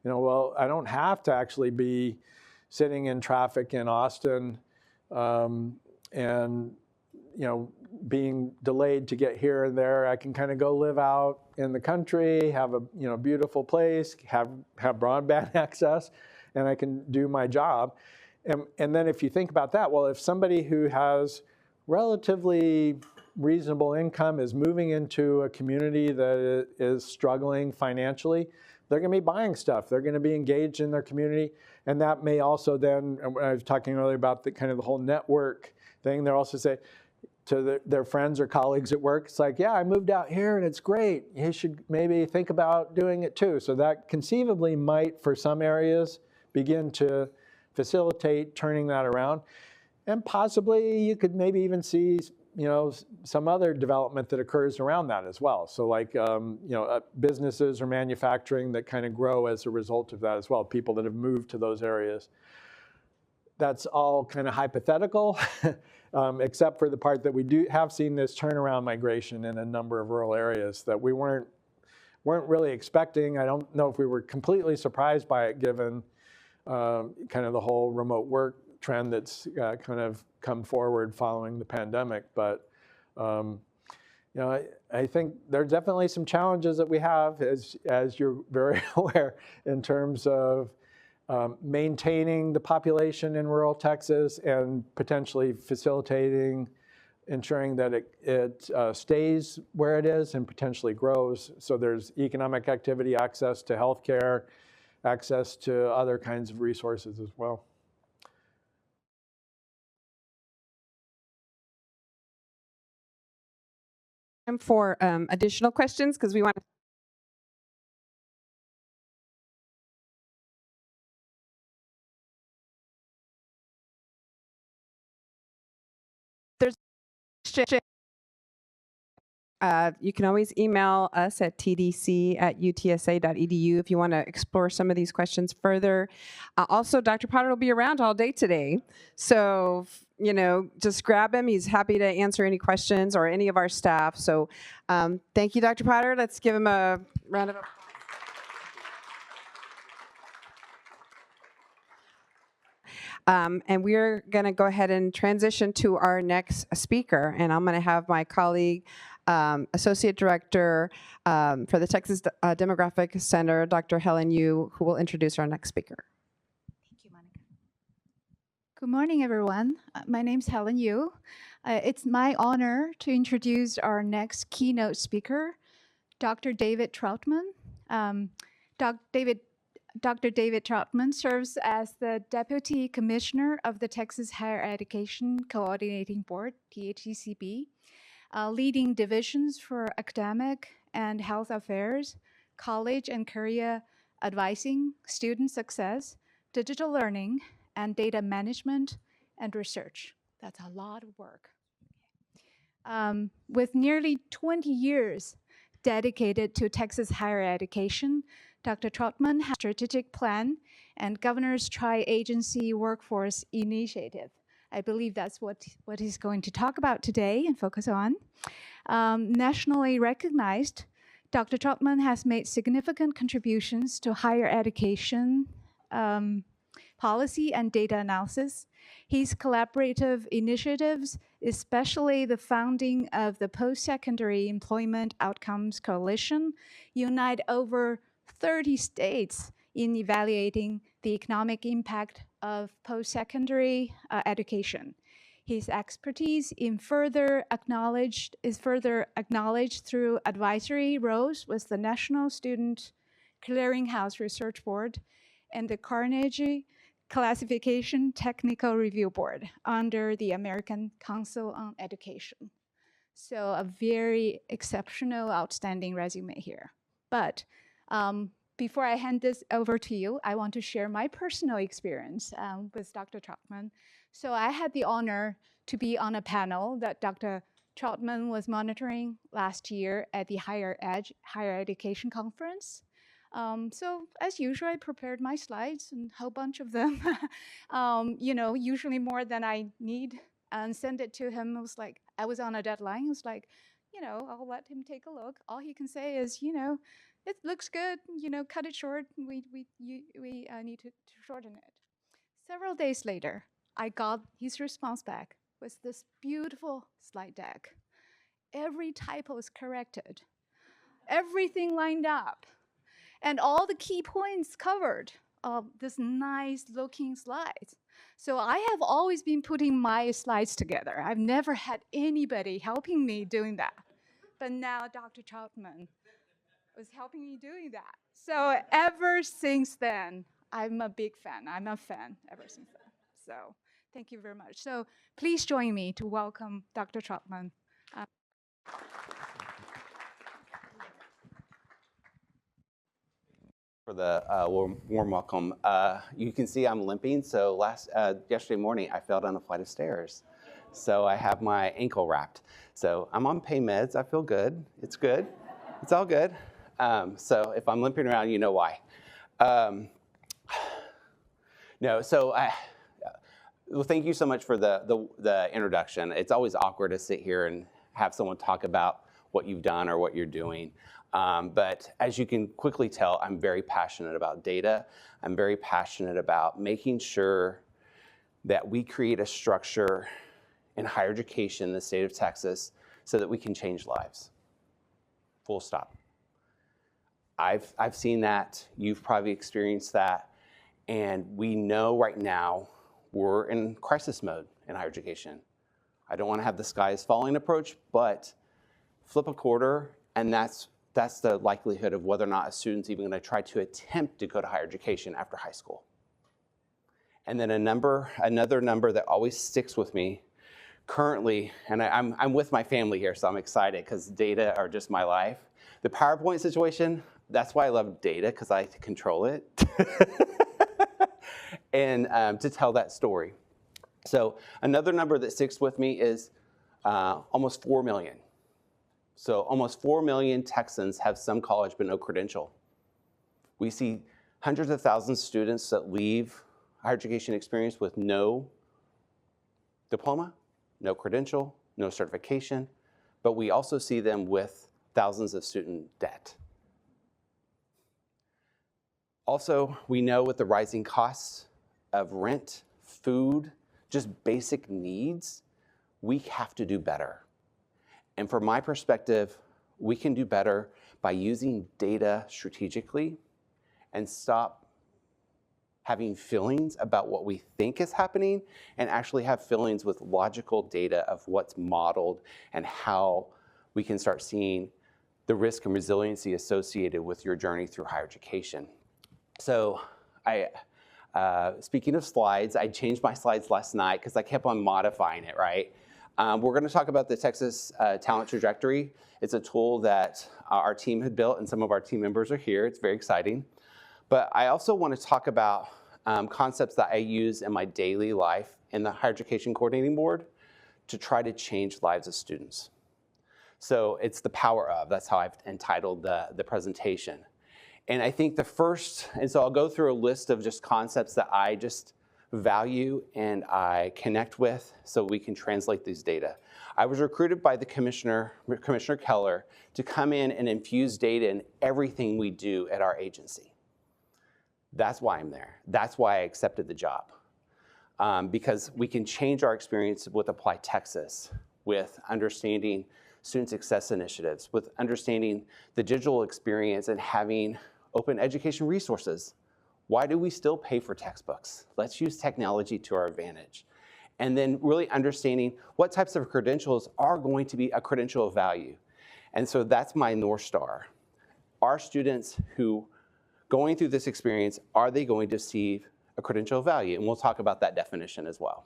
you know, well, I don't have to actually be sitting in traffic in Austin and, you know, being delayed to get here and there. I can kind of go live out in the country, have a, you know, beautiful place, have broadband access, and I can do my job. And then if you think about that, well, if somebody who has relatively reasonable income is moving into a community that is struggling financially, they're going to be buying stuff. They're going to be engaged in their community. And that may also then, I was talking earlier about the kind of the whole network thing, they'll also say to their friends or colleagues at work, it's like, yeah, I moved out here and it's great. You should maybe think about doing it too. So that conceivably might, for some areas, begin to facilitate turning that around. And possibly you could maybe even see, you know, some other development that occurs around that as well. So like, you know, businesses or manufacturing that kind of grow as a result of that as well, people that have moved to those areas. That's all kind of hypothetical, except for the part that we have seen this turnaround migration in a number of rural areas that we weren't really expecting. I don't know if we were completely surprised by it, given kind of the whole remote work trend that's kind of come forward following the pandemic. But you know, I think there are definitely some challenges that we have, as you're very aware, in terms of maintaining the population in rural Texas and potentially facilitating, ensuring that it stays where it is and potentially grows. So there's economic activity, access to healthcare, access to other kinds of resources as well. Time for additional questions, because we want to. There's you can always email us at tdc@utsa.edu if you want to explore some of these questions further. Also, Dr. Potter will be around all day today, so you know, just grab him. He's happy to answer any questions, or any of our staff. So thank you, Dr. Potter. Let's give him a round of applause. And we're going to go ahead and transition to our next speaker. And I'm going to have my colleague, Associate Director for the Texas Demographic Center, Dr. Helen Yu, who will introduce our next speaker. Thank you, Monica. Good morning, everyone. My name's Helen Yu. It's my honor to introduce our next keynote speaker, Dr. David Troutman. Dr. David Troutman serves as the Deputy Commissioner of the Texas Higher Education Coordinating Board, THECB, leading divisions for academic and health affairs, college and career advising, student success, digital learning, and data management and research. That's a lot of work. With nearly 20 years dedicated to Texas higher education, Dr. Troutman has a strategic plan and governor's tri-agency workforce initiative. I believe that's what he's going to talk about today and focus on. Nationally recognized, Dr. Troutman has made significant contributions to higher education policy and data analysis. His collaborative initiatives, especially the founding of the Post-Secondary Employment Outcomes Coalition, unite over 30 states in evaluating the economic impact of post-secondary education. His expertise is further acknowledged through advisory roles with the National Student Clearinghouse Research Board and the Carnegie Classification Technical Review Board under the American Council on Education. So a very exceptional, outstanding resume here. But before I hand this over to you, I want to share my personal experience with Dr. Troutman. So I had the honor to be on a panel that Dr. Troutman was monitoring last year at the Higher Education Conference. So as usual, I prepared my slides and a whole bunch of them, usually more than I need, and sent it to him. It was like, I was on a deadline. It was like, I'll let him take a look. All he can say is, it looks good, cut it short. We need to shorten it. Several days later, I got his response back with this beautiful slide deck. Every typo is corrected, everything lined up, and all the key points covered. This nice looking slides. So I have always been putting my slides together. I've never had anybody helping me doing that. But now Dr. Troutman was helping me doing that. So ever since then, I'm a big fan. I'm a fan ever since then. So thank you very much. So please join me to welcome Dr. Troutman. For the warm welcome. You can see I'm limping, so yesterday morning I fell down a flight of stairs. So I have my ankle wrapped. So I'm on pain meds, I feel good. It's good, it's all good. So if I'm limping around, you know why. Well, thank you so much for the introduction. It's always awkward to sit here and have someone talk about what you've done or what you're doing. But as you can quickly tell, I'm very passionate about data. I'm very passionate about making sure that we create a structure in higher education in the state of Texas so that we can change lives. Full stop. I've seen that. You've probably experienced that. And we know right now we're in crisis mode in higher education. I don't want to have the sky is falling approach, but flip a quarter, and that's the likelihood of whether or not a student's even going to try to attempt to go to higher education after high school. And then another number that always sticks with me currently, and I'm with my family here, so I'm excited because data are just my life. The PowerPoint situation, that's why I love data, because I control it. And to tell that story. So another number that sticks with me is almost 4 million. So almost 4 million Texans have some college but no credential. We see hundreds of thousands of students that leave higher education experience with no diploma, no credential, no certification, but we also see them with thousands of student debt. Also, we know with the rising costs of rent, food, just basic needs, we have to do better. And from my perspective, we can do better by using data strategically and stop having feelings about what we think is happening and actually have feelings with logical data of what's modeled and how we can start seeing the risk and resiliency associated with your journey through higher education. So speaking of slides, I changed my slides last night because I kept on modifying it, right? We're going to talk about the Texas Talent Trajectory. It's a tool that our team had built, and some of our team members are here. It's very exciting. But I also want to talk about concepts that I use in my daily life in the Higher Education Coordinating Board to try to change lives of students. So it's the power of, that's how I've entitled the presentation. And I think so I'll go through a list of just concepts that I just value and I connect with so we can translate these data. I was recruited by the Commissioner Keller, to come in and infuse data in everything we do at our agency. That's why I'm there. That's why I accepted the job. Because we can change our experience with Apply Texas, with understanding student success initiatives, with understanding the digital experience and having open education resources. Why do we still pay for textbooks? Let's use technology to our advantage. And then really understanding what types of credentials are going to be a credential of value. And so that's my North Star. Are students who going through this experience, are they going to receive a credential of value? And we'll talk about that definition as well.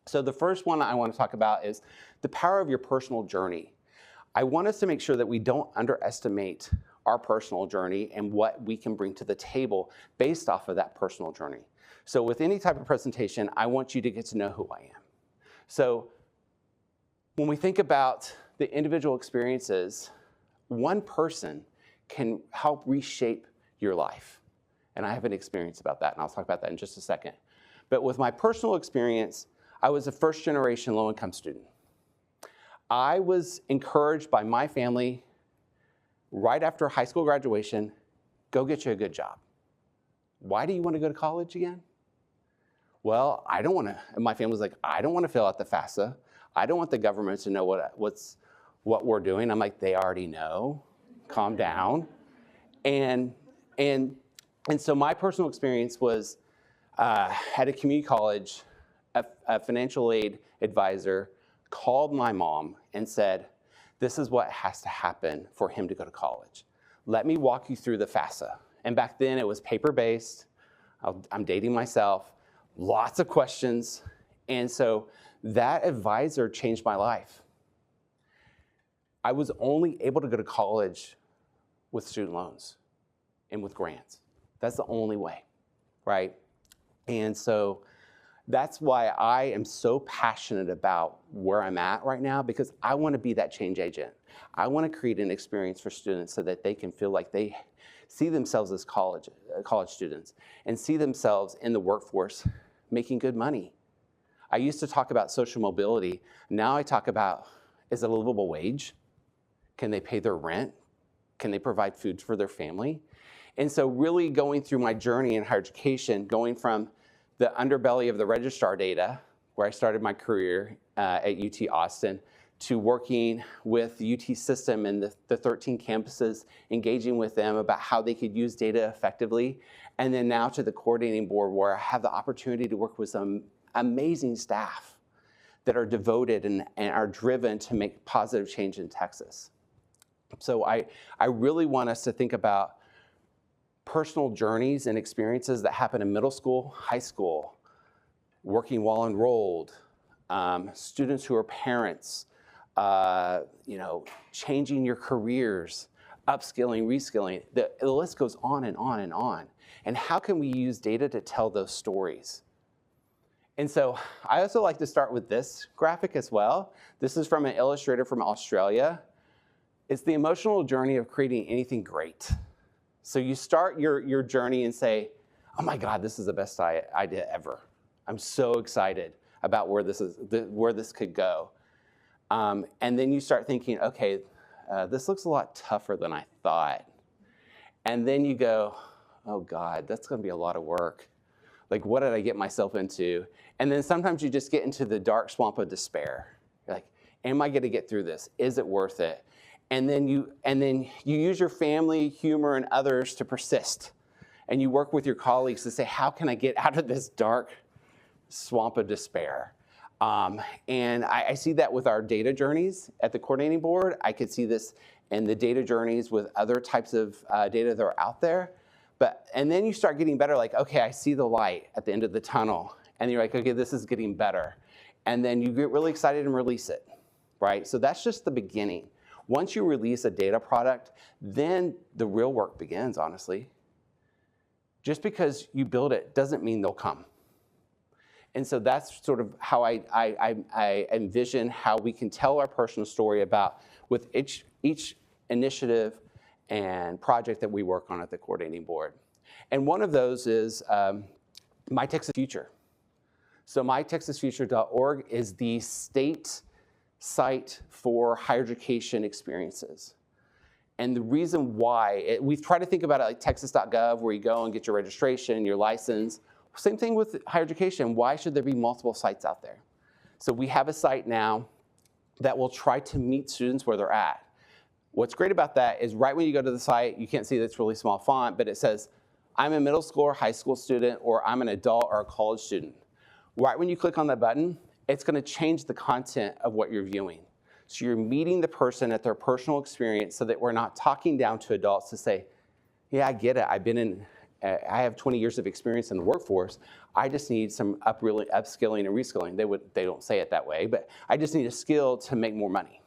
So the first one I want to talk about is the power of your personal journey. I want us to make sure that we don't underestimate our personal journey and what we can bring to the table based off of that personal journey. So with any type of presentation, I want you to get to know who I am. So when we think about the individual experiences, one person can help reshape your life. And I have an experience about that, and I'll talk about that in just a second. But with my personal experience, I was a first-generation low-income student. I was encouraged by my family right after high school graduation, go get you a good job. Why do you want to go to college again? Well, I don't want to, and my family was like, I don't want to fill out the FAFSA. I don't want the government to know what we're doing. I'm like, they already know, calm down. And so my personal experience was at a community college, a financial aid advisor called my mom and said, this is what has to happen for him to go to college. Let me walk you through the FAFSA. And back then it was paper-based. I'm dating myself, lots of questions. And so that advisor changed my life. I was only able to go to college with student loans and with grants. That's the only way, right? And so that's why I am so passionate about where I'm at right now, because I want to be that change agent. I want to create an experience for students so that they can feel like they see themselves as college students and see themselves in the workforce making good money. I used to talk about social mobility. Now I talk about, is it a livable wage? Can they pay their rent? Can they provide food for their family? And so really going through my journey in higher education, going from the underbelly of the registrar data, where I started my career at UT Austin, to working with the UT system and the 13 campuses, engaging with them about how they could use data effectively, and then now to the coordinating board, where I have the opportunity to work with some amazing staff that are devoted and are driven to make positive change in Texas. So I really want us to think about personal journeys and experiences that happen in middle school, high school, working while enrolled, students who are parents, changing your careers, upskilling, reskilling. The list goes on and on and on. And how can we use data to tell those stories? And so I also like to start with this graphic as well. This is from an illustrator from Australia. It's the emotional journey of creating anything great. So you start your journey and say, oh my God, this is the best idea ever. I'm so excited about where this could go. And then you start thinking, okay, this looks a lot tougher than I thought. And then you go, oh God, that's gonna be a lot of work. Like, what did I get myself into? And then sometimes you just get into the dark swamp of despair. You're like, am I gonna get through this? Is it worth it? And then you use your family, humor, and others to persist. And you work with your colleagues to say, how can I get out of this dark swamp of despair? And I see that with our data journeys at the coordinating board. I could see this in the data journeys with other types of data that are out there. And then you start getting better, like, okay, I see the light at the end of the tunnel. And you're like, okay, this is getting better. And then you get really excited and release it, right? So that's just the beginning. Once you release a data product, then the real work begins, honestly. Just because you build it doesn't mean they'll come. And so that's sort of how I envision how we can tell our personal story about with each initiative and project that we work on at the coordinating board. And one of those is My Texas Future. So mytexasfuture.org is the state site for higher education experiences. And the reason why, we've tried to think about it like texas.gov, where you go and get your registration, your license. Same thing with higher education. Why should there be multiple sites out there? So we have a site now that will try to meet students where they're at. What's great about that is right when you go to the site, you can't see that's really small font, but it says, I'm a middle school or high school student, or I'm an adult or a college student. Right when you click on that button, it's going to change the content of what you're viewing. So you're meeting the person at their personal experience, so that we're not talking down to adults to say, yeah, I get it. I have 20 years of experience in the workforce. I just need some upskilling and reskilling. They don't say it that way, but I just need a skill to make more money.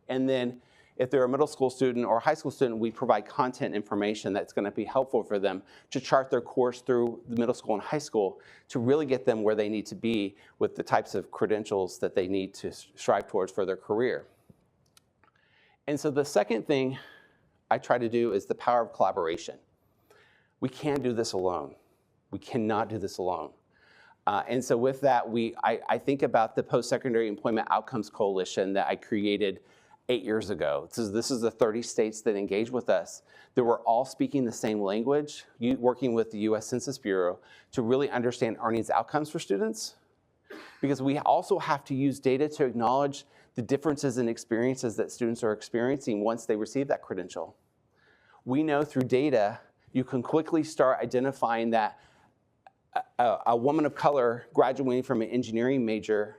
And then if they're a middle school student or a high school student, we provide content information that's going to be helpful for them to chart their course through the middle school and high school to really get them where they need to be with the types of credentials that they need to strive towards for their career. And so the second thing I try to do is the power of collaboration. We can't do this alone. We cannot do this alone. And so with that, I think about the Post-Secondary Employment Outcomes Coalition that I created 8 years ago. This is the 30 states that engage with us, that we're all speaking the same language, working with the US Census Bureau to really understand earnings outcomes for students. Because we also have to use data to acknowledge the differences in experiences that students are experiencing once they receive that credential. We know through data, you can quickly start identifying that a woman of color graduating from an engineering major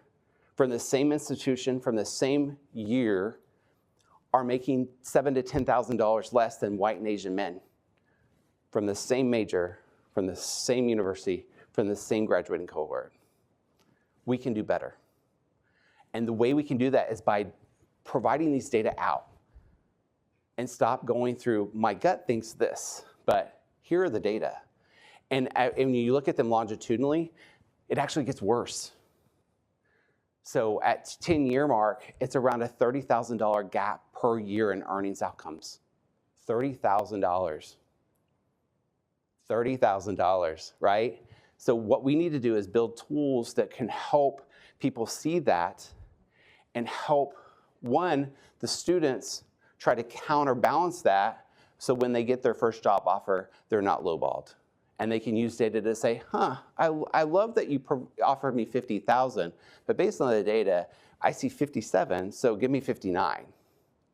from the same institution, from the same year, are making $7,000 to $10,000 less than white and Asian men from the same major, from the same university, from the same graduating cohort. We can do better. And the way we can do that is by providing these data out and stop going through, my gut thinks this, but here are the data. And when you look at them longitudinally, it actually gets worse. So at 10-year mark, it's around a $30,000 gap per year in earnings outcomes. $30,000. $30,000, right? So what we need to do is build tools that can help people see that and help, one, the students try to counterbalance that so when they get their first job offer, they're not lowballed. And they can use data to say, I love that you offered me 50,000, but based on the data, I see 57, so give me 59.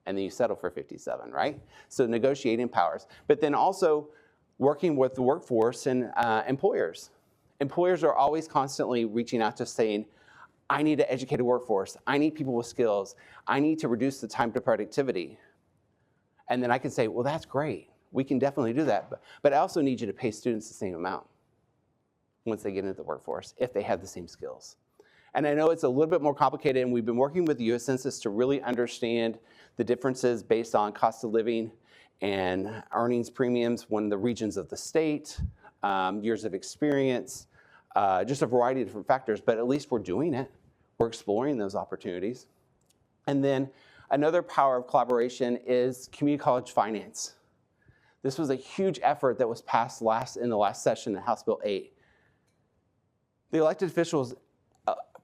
And then you settle for 57, right? So negotiating powers. But then also working with the workforce and employers. Employers are always constantly reaching out to saying, I need an educated workforce. I need people with skills. I need to reduce the time to productivity. And then I can say, well, that's great. We can definitely do that. But I also need you to pay students the same amount once they get into the workforce, if they have the same skills. And I know it's a little bit more complicated, and we've been working with the US Census to really understand the differences based on cost of living and earnings premiums when the regions of the state, years of experience, just a variety of different factors, but at least we're doing it. We're exploring those opportunities. And then another power of collaboration is community college finance. This was a huge effort that was passed in the last session in House Bill 8. The elected officials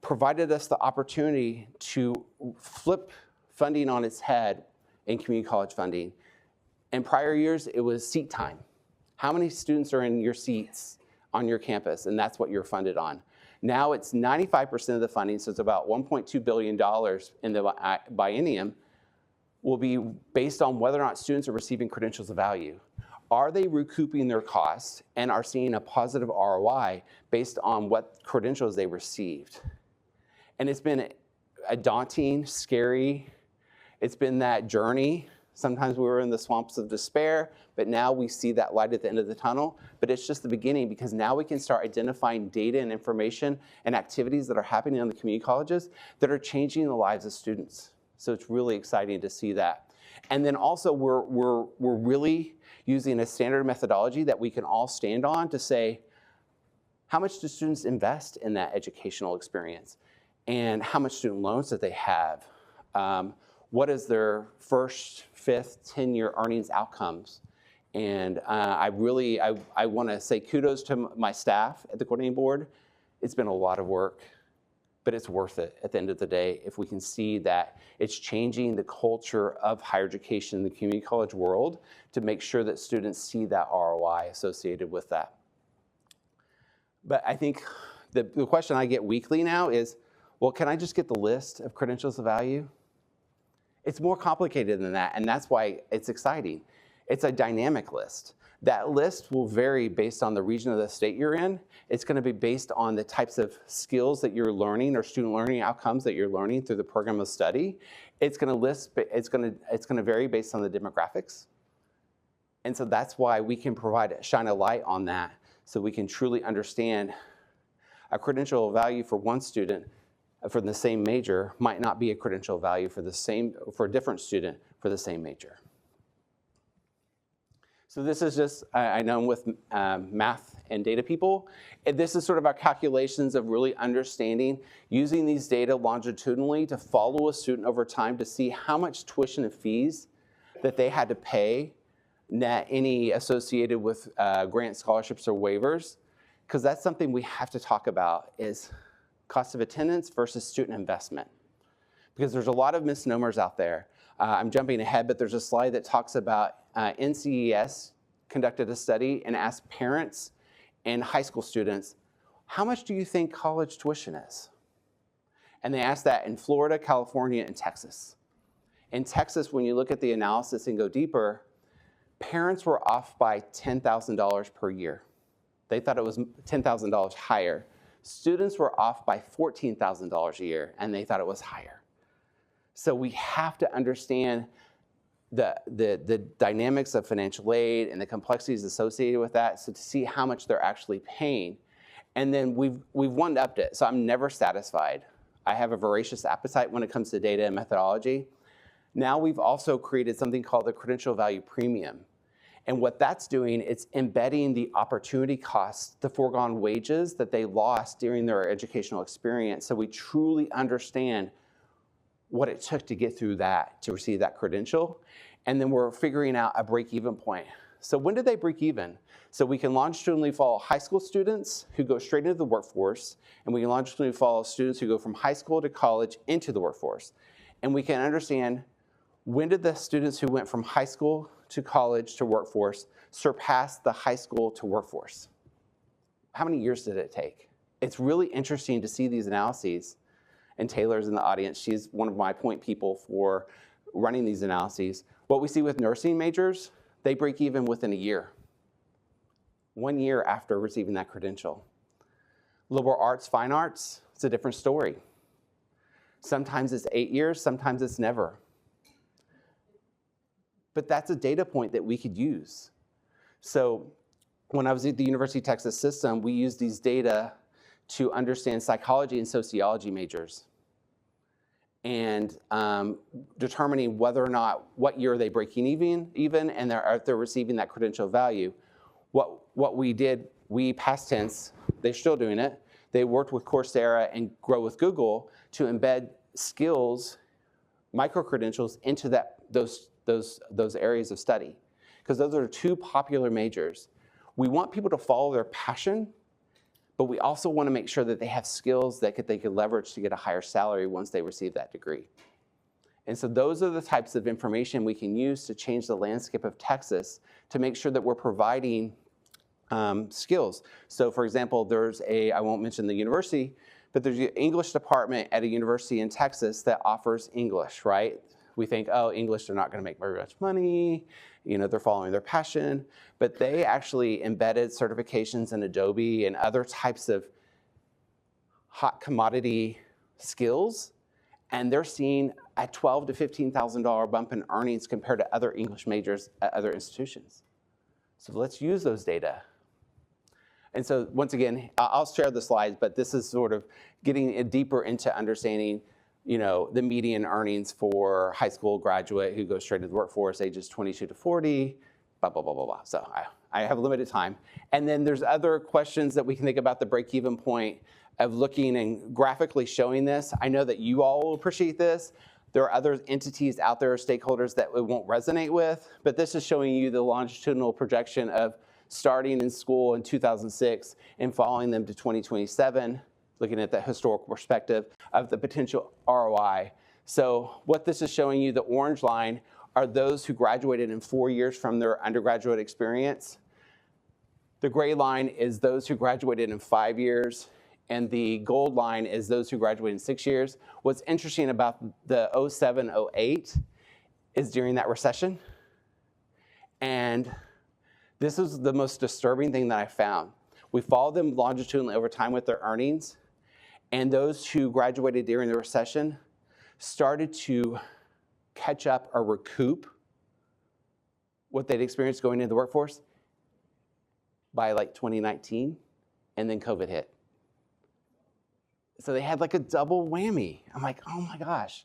provided us the opportunity to flip funding on its head in community college funding. In prior years, it was seat time. How many students are in your seats on your campus? And that's what you're funded on. Now it's 95% of the funding, so it's about $1.2 billion in the biennium, will be based on whether or not students are receiving credentials of value. Are they recouping their costs and are seeing a positive ROI based on what credentials they received? And it's been a daunting, scary, it's been that journey. Sometimes we were in the swamps of despair, but now we see that light at the end of the tunnel. But it's just the beginning, because now we can start identifying data and information and activities that are happening on the community colleges that are changing the lives of students. So it's really exciting to see that. And then also we're really using a standard methodology that we can all stand on to say, how much do students invest in that educational experience? And how much student loans do they have? What is their first, fifth, 10-year earnings outcomes? And I want to say kudos to my staff at the coordinating board. It's been a lot of work. but it's worth it at the end of the day if we can see that it's changing the culture of higher education in the community college world to make sure that students see that ROI associated with that. But I think the question I get weekly now is, well, can I just get the list of credentials of value? It's more complicated than that, and that's why it's exciting. It's a dynamic list. That list will vary based on the region of the state you're in. It's going to be based on the types of skills that you're learning or student learning outcomes that you're learning through the program of study. It's going to vary based on the demographics. And so that's why we can shine a light on that so we can truly understand a credential of value for one student for the same major might not be a credential of value for a different student for the same major. So this is just, I know I'm with math and data people, and this is sort of our calculations of really understanding, using these data longitudinally to follow a student over time to see how much tuition and fees that they had to pay, net any associated with grant scholarships or waivers, because that's something we have to talk about is cost of attendance versus student investment. Because there's a lot of misnomers out there. I'm jumping ahead, but there's a slide that talks about NCES conducted a study and asked parents and high school students, how much do you think college tuition is? And they asked that in Florida, California, and Texas. In Texas, when you look at the analysis and go deeper, parents were off by $10,000 per year. They thought it was $10,000 higher. Students were off by $14,000 a year, and they thought it was higher. So we have to understand the dynamics of financial aid and the complexities associated with that, so to see how much they're actually paying. And then we've one-upped it, so I'm never satisfied. I have a voracious appetite when it comes to data and methodology. Now we've also created something called the Credential Value Premium. And what that's doing, it's embedding the opportunity costs, the foregone wages that they lost during their educational experience, so we truly understand what it took to get through that, to receive that credential. And then we're figuring out a break-even point. So when did they break even? So we can longitudinally follow high school students who go straight into the workforce, and we can longitudinally follow students who go from high school to college into the workforce. And we can understand, when did the students who went from high school to college to workforce surpass the high school to workforce? How many years did it take? It's really interesting to see these analyses. And Taylor's in the audience. She's one of my point people for running these analyses. What we see with nursing majors, they break even within a year. 1 year after receiving that credential. Liberal arts, fine arts, it's a different story. Sometimes it's 8 years, sometimes it's never. But that's a data point that we could use. So when I was at the University of Texas system, we used these data to understand psychology and sociology majors and determining whether or not, what year are they breaking even and they're receiving that credential value. What we did, we past tense, they're still doing it. They worked with Coursera and Grow with Google to embed skills, micro-credentials into those areas of study, because those are two popular majors. We want people to follow their passion, but we also want to make sure that they have skills that they could leverage to get a higher salary once they receive that degree. And so those are the types of information we can use to change the landscape of Texas to make sure that we're providing skills. So for example, I won't mention the university, but there's an English department at a university in Texas that offers English, right? We think, oh, English, they're not going to make very much money. You know, they're following their passion. But they actually embedded certifications in Adobe and other types of hot commodity skills. And they're seeing a $12,000 to $15,000 bump in earnings compared to other English majors at other institutions. So let's use those data. And so once again, I'll share the slides, but this is sort of getting deeper into understanding, you know, the median earnings for high school graduate who goes straight into the workforce, ages 22 to 40, blah, blah, blah, blah, blah. So I have limited time. And then there's other questions that we can think about the break-even point of looking and graphically showing this. I know that you all will appreciate this. There are other entities out there, stakeholders, that it won't resonate with, but this is showing you the longitudinal projection of starting in school in 2006 and following them to 2027. looking at the historical perspective of the potential ROI. So what this is showing you, the orange line, are those who graduated in 4 years from their undergraduate experience. The gray line is those who graduated in 5 years, and the gold line is those who graduated in 6 years. What's interesting about the 07, 08 is during that recession, and this is the most disturbing thing that I found. We followed them longitudinally over time with their earnings, and those who graduated during the recession started to catch up or recoup what they'd experienced going into the workforce by like 2019, and then COVID hit. So they had like a double whammy. I'm like, oh my gosh.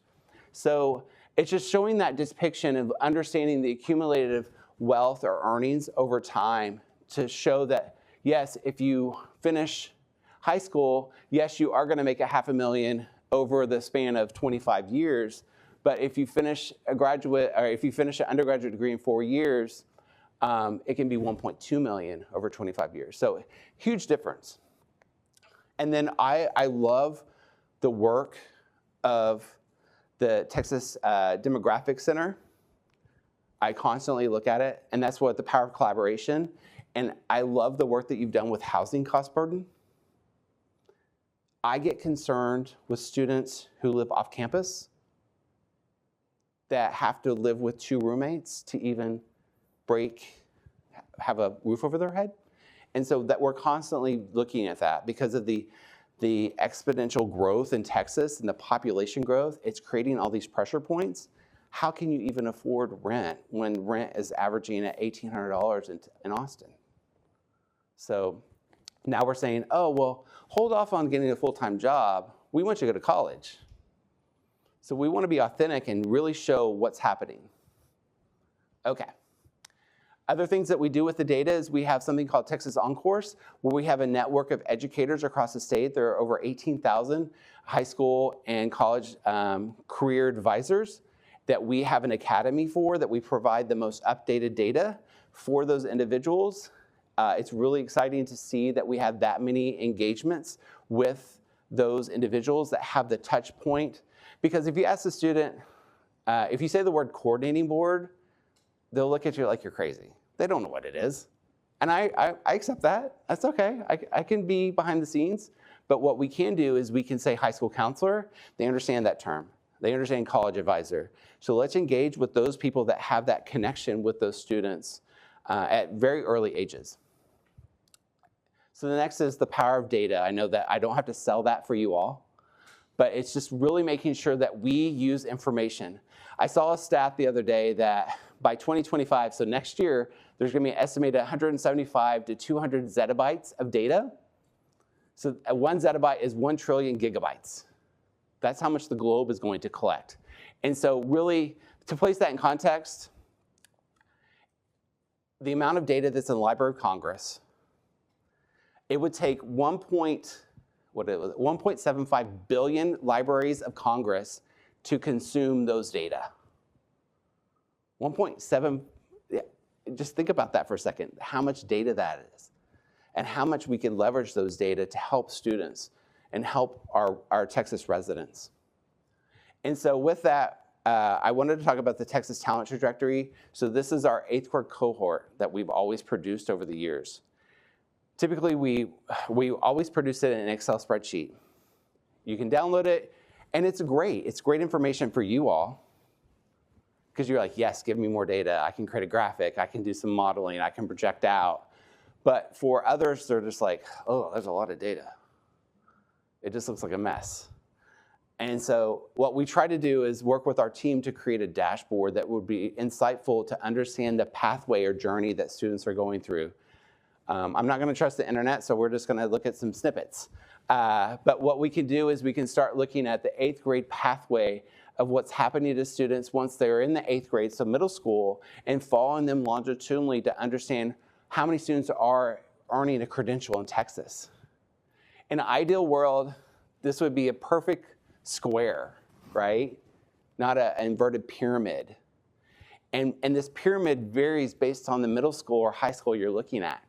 So it's just showing that depiction of understanding the accumulative wealth or earnings over time to show that, yes, if you finish high school, yes, you are going to make $500,000 over the span of 25 years. But if you finish a graduate, or if you finish an undergraduate degree in 4 years, it can be $1.2 million over 25 years. So huge difference. And then I love the work of the Texas Demographic Center. I constantly look at it, and that's what the power of collaboration. And I love the work that you've done with housing cost burden. I get concerned with students who live off campus that have to live with 2 roommates to even have a roof over their head. And so that we're constantly looking at that because of the exponential growth in Texas and the population growth. It's creating all these pressure points. How can you even afford rent when rent is averaging at $1,800 in Austin? So now we're saying, oh, well, hold off on getting a full-time job. We want you to go to college. So we want to be authentic and really show what's happening. Okay. Other things that we do with the data is we have something called Texas OnCourse, where we have a network of educators across the state. There are over 18,000 high school and college career advisors that we have an academy for, that we provide the most updated data for those individuals. It's really exciting to see that we have that many engagements with those individuals that have the touch point. Because if you ask the student, if you say the word coordinating board, they'll look at you like you're crazy. They don't know what it is. And I accept that. That's okay. I can be behind the scenes. But what we can do is we can say high school counselor. They understand that term. They understand college advisor. So let's engage with those people that have that connection with those students at very early ages. So the next is the power of data. I know that I don't have to sell that for you all, but it's just really making sure that we use information. I saw a stat the other day that by 2025, so next year, there's going to be an estimated 175 to 200 zettabytes of data. So 1 zettabyte is 1 trillion gigabytes. That's how much the globe is going to collect. And so really, to place that in context, the amount of data that's in the Library of Congress, it would take 1.75 billion libraries of Congress to consume those data. 1.7, just think about that for a second, how much data that is, and how much we can leverage those data to help students and help our Texas residents. And so with that, I wanted to talk about the Texas Talent Trajectory. So this is our 8th grade cohort that we've always produced over the years. Typically, we always produce it in an Excel spreadsheet. You can download it, and it's great. It's great information for you all, because you're like, yes, give me more data. I can create a graphic. I can do some modeling. I can project out. But for others, they're just like, oh, there's a lot of data. It just looks like a mess. And so what we try to do is work with our team to create a dashboard that would be insightful to understand the pathway or journey that students are going through. I'm not going to trust the internet, so we're just going to look at some snippets. But what we can do is we can start looking at the 8th grade pathway of what's happening to students once they're in the 8th grade, so middle school, and following them longitudinally to understand how many students are earning a credential in Texas. In an ideal world, this would be a perfect square, right? Not an inverted pyramid. And this pyramid varies based on the middle school or high school you're looking at.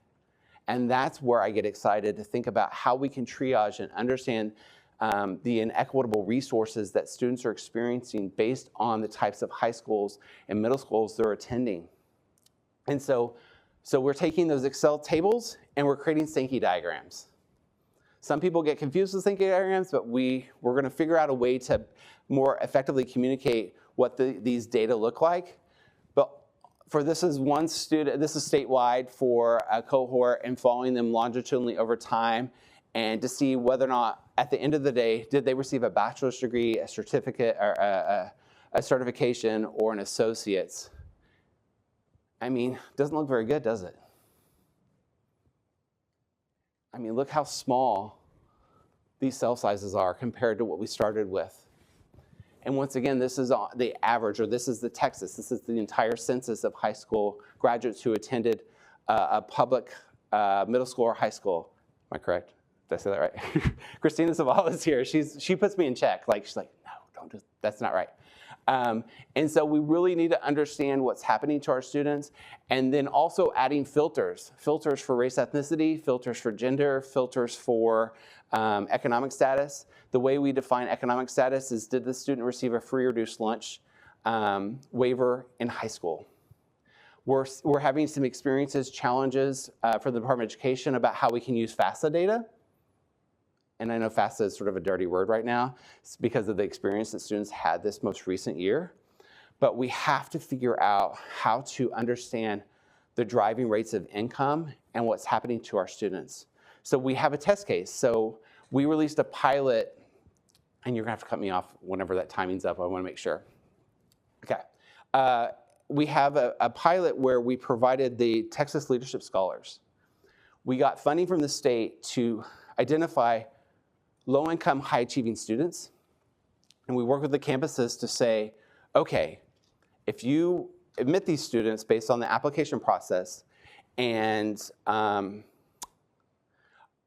And that's where I get excited to think about how we can triage and understand the inequitable resources that students are experiencing based on the types of high schools and middle schools they're attending. And so we're taking those Excel tables and we're creating Sankey diagrams. Some people get confused with Sankey diagrams, but we're going to figure out a way to more effectively communicate what these data look like. But for this is one student, this is statewide for a cohort, and following them longitudinally over time, and to see whether or not, at the end of the day, did they receive a bachelor's degree, a certificate, or a certification, or an associate's. I mean, doesn't look very good, does it? I mean, look how small these cell sizes are compared to what we started with. And once again, this is the average, or this is the Texas. This is the entire census of high school graduates who attended a public middle school or high school. Am I correct? Did I say that right? Christina Zavala is here. She puts me in check. She's like, no, don't do, that's not right. And so we really need to understand what's happening to our students, and then also adding filters for race, ethnicity, filters for gender, filters for economic status. The way we define economic status is, did the student receive a free or reduced lunch waiver in high school? We're having some experiences, challenges for the Department of Education about how we can use FAFSA data. And I know FAFSA is sort of a dirty word right now. It's because of the experience that students had this most recent year. But we have to figure out how to understand the driving rates of income and what's happening to our students. So we have a test case. So we released a pilot, and you're gonna have to cut me off whenever that timing's up. I wanna make sure. Okay. We have a pilot where we provided the Texas Leadership Scholars. We got funding from the state to identify low-income, high-achieving students. And we work with the campuses to say, okay, if you admit these students based on the application process, and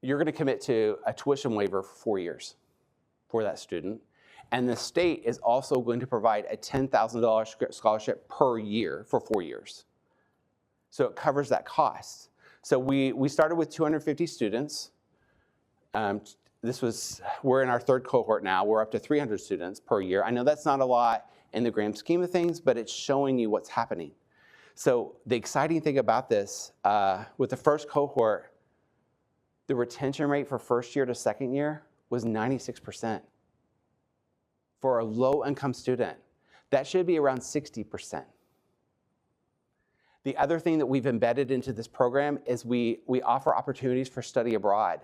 you're gonna commit to a tuition waiver for 4 years for that student. And the state is also going to provide a $10,000 scholarship per year for 4 years. So it covers that cost. So we started with 250 students. We're in our third cohort now. We're up to 300 students per year. I know that's not a lot in the grand scheme of things, but it's showing you what's happening. So the exciting thing about this, with the first cohort, the retention rate for first year to second year was 96%. For a low-income student, that should be around 60%. The other thing that we've embedded into this program is we offer opportunities for study abroad.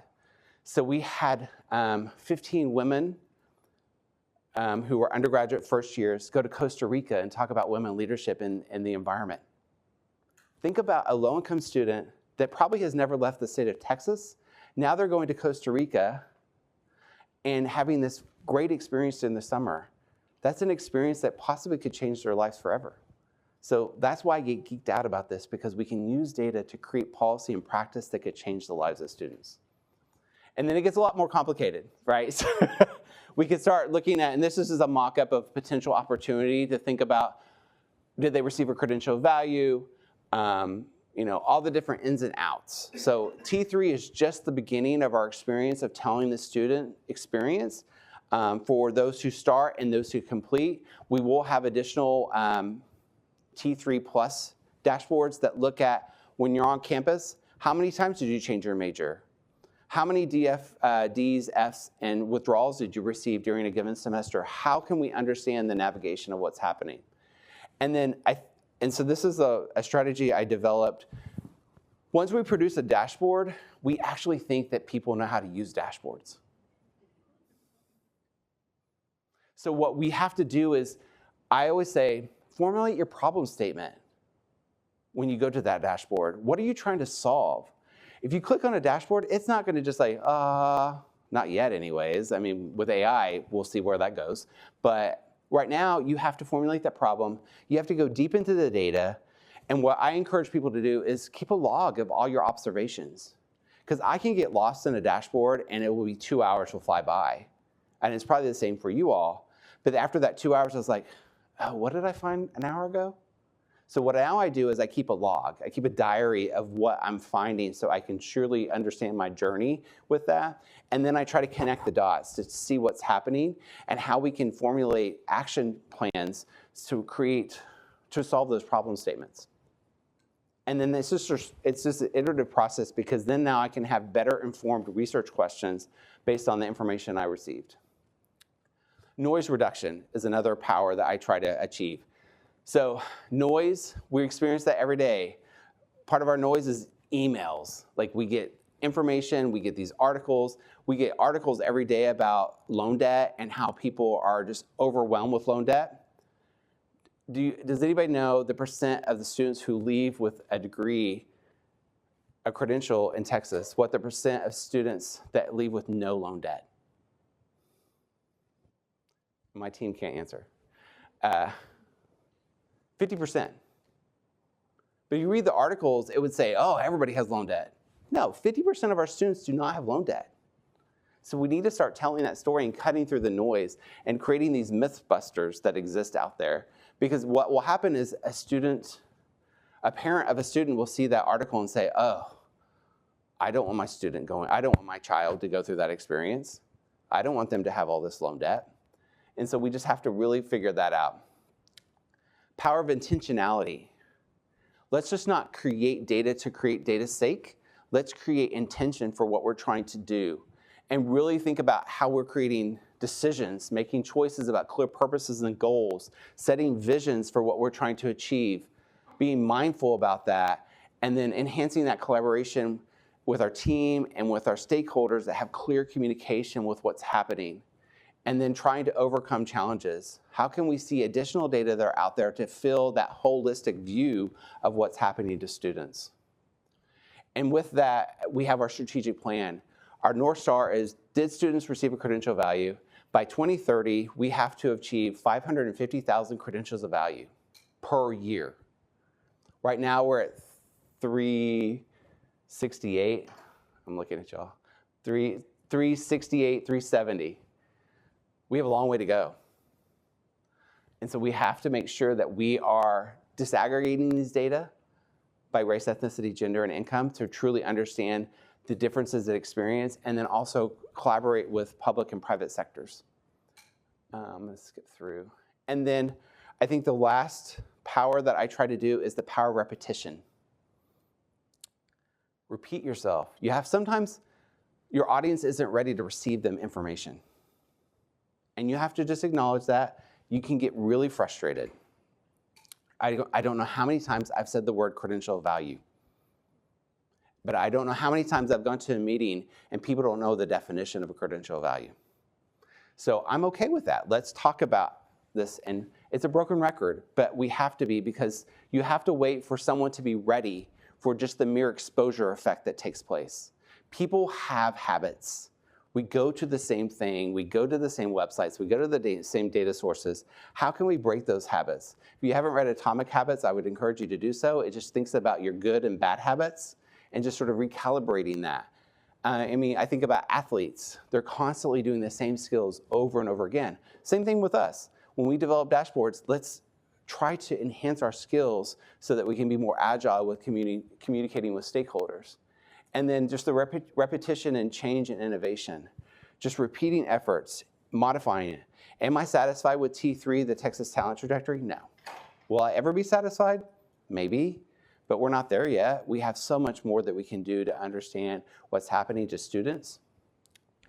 So we had 15 women who were undergraduate first years go to Costa Rica and talk about women leadership in the environment. Think about a low-income student that probably has never left the state of Texas. Now they're going to Costa Rica and having this great experience in the summer. That's an experience that possibly could change their lives forever. So that's why I get geeked out about this, because we can use data to create policy and practice that could change the lives of students. And then it gets a lot more complicated, right? So we could start looking at, and this is a mock-up of potential opportunity to think about, did they receive a credential value? All the different ins and outs. So T3 is just the beginning of our experience of telling the student experience. For those who start and those who complete, we will have additional T3 plus dashboards that look at, when you're on campus, how many times did you change your major? How many Ds, Fs, and withdrawals did you receive during a given semester? How can we understand the navigation of what's happening? And so this is a strategy I developed. Once we produce a dashboard, we actually think that people know how to use dashboards. So what we have to do is, I always say, formulate your problem statement when you go to that dashboard. What are you trying to solve? If you click on a dashboard, it's not gonna just say, not yet anyways. I mean, with AI, we'll see where that goes. But right now, you have to formulate that problem. You have to go deep into the data. And what I encourage people to do is keep a log of all your observations. Because I can get lost in a dashboard and it will be 2 hours will fly by. And it's probably the same for you all. But after that 2 hours, I was like, oh, what did I find an hour ago? So what now I do is I keep a log. I keep a diary of what I'm finding so I can surely understand my journey with that. And then I try to connect the dots to see what's happening and how we can formulate action plans to solve those problem statements. And then it's just an iterative process, because then now I can have better informed research questions based on the information I received. Noise reduction is another power that I try to achieve. So noise, we experience that every day. Part of our noise is emails. Like, we get information, we get these articles. We get articles every day about loan debt and how people are just overwhelmed with loan debt. Does anybody know the percent of the students who leave with a degree, a credential in Texas, what the percent of students that leave with no loan debt? My team can't answer. 50%. But you read the articles, it would say, oh, everybody has loan debt. No, 50% of our students do not have loan debt. So we need to start telling that story and cutting through the noise and creating these mythbusters that exist out there. Because what will happen is a parent of a student will see that article and say, oh, I don't want my child to go through that experience. I don't want them to have all this loan debt. And so we just have to really figure that out. Power of intentionality. Let's just not create data to create data's sake. Let's create intention for what we're trying to do, and really think about how we're creating decisions, making choices about clear purposes and goals, setting visions for what we're trying to achieve, being mindful about that, and then enhancing that collaboration with our team and with our stakeholders that have clear communication with what's happening, and then trying to overcome challenges. How can we see additional data that are out there to fill that holistic view of what's happening to students? And with that, we have our strategic plan. Our North Star is, did students receive a credential value? By 2030, we have to achieve 550,000 credentials of value per year. Right now, we're at 368. I'm looking at y'all. 368, 370. We have a long way to go. And so we have to make sure that we are disaggregating these data by race, ethnicity, gender, and income to truly understand the differences that experience, and then also collaborate with public and private sectors. I'm going to skip through. And then I think the last power that I try to do is the power of repetition. Repeat yourself. Sometimes your audience isn't ready to receive them information. And you have to just acknowledge that. You can get really frustrated. I don't know how many times I've said the word credential value. But I don't know how many times I've gone to a meeting and people don't know the definition of a credential value. So I'm okay with that. Let's talk about this. And it's a broken record, but we have to be, because you have to wait for someone to be ready for just the mere exposure effect that takes place. People have habits. We go to the same thing. We go to the same websites. We go to the same data sources. How can we break those habits? If you haven't read Atomic Habits, I would encourage you to do so. It just thinks about your good and bad habits and just sort of recalibrating that. I think about athletes. They're constantly doing the same skills over and over again. Same thing with us. When we develop dashboards, let's try to enhance our skills so that we can be more agile with communicating with stakeholders. And then just the repetition and change and innovation. Just repeating efforts, modifying it. Am I satisfied with T3, the Texas Talent Trajectory? No. Will I ever be satisfied? Maybe. But we're not there yet. We have so much more that we can do to understand what's happening to students.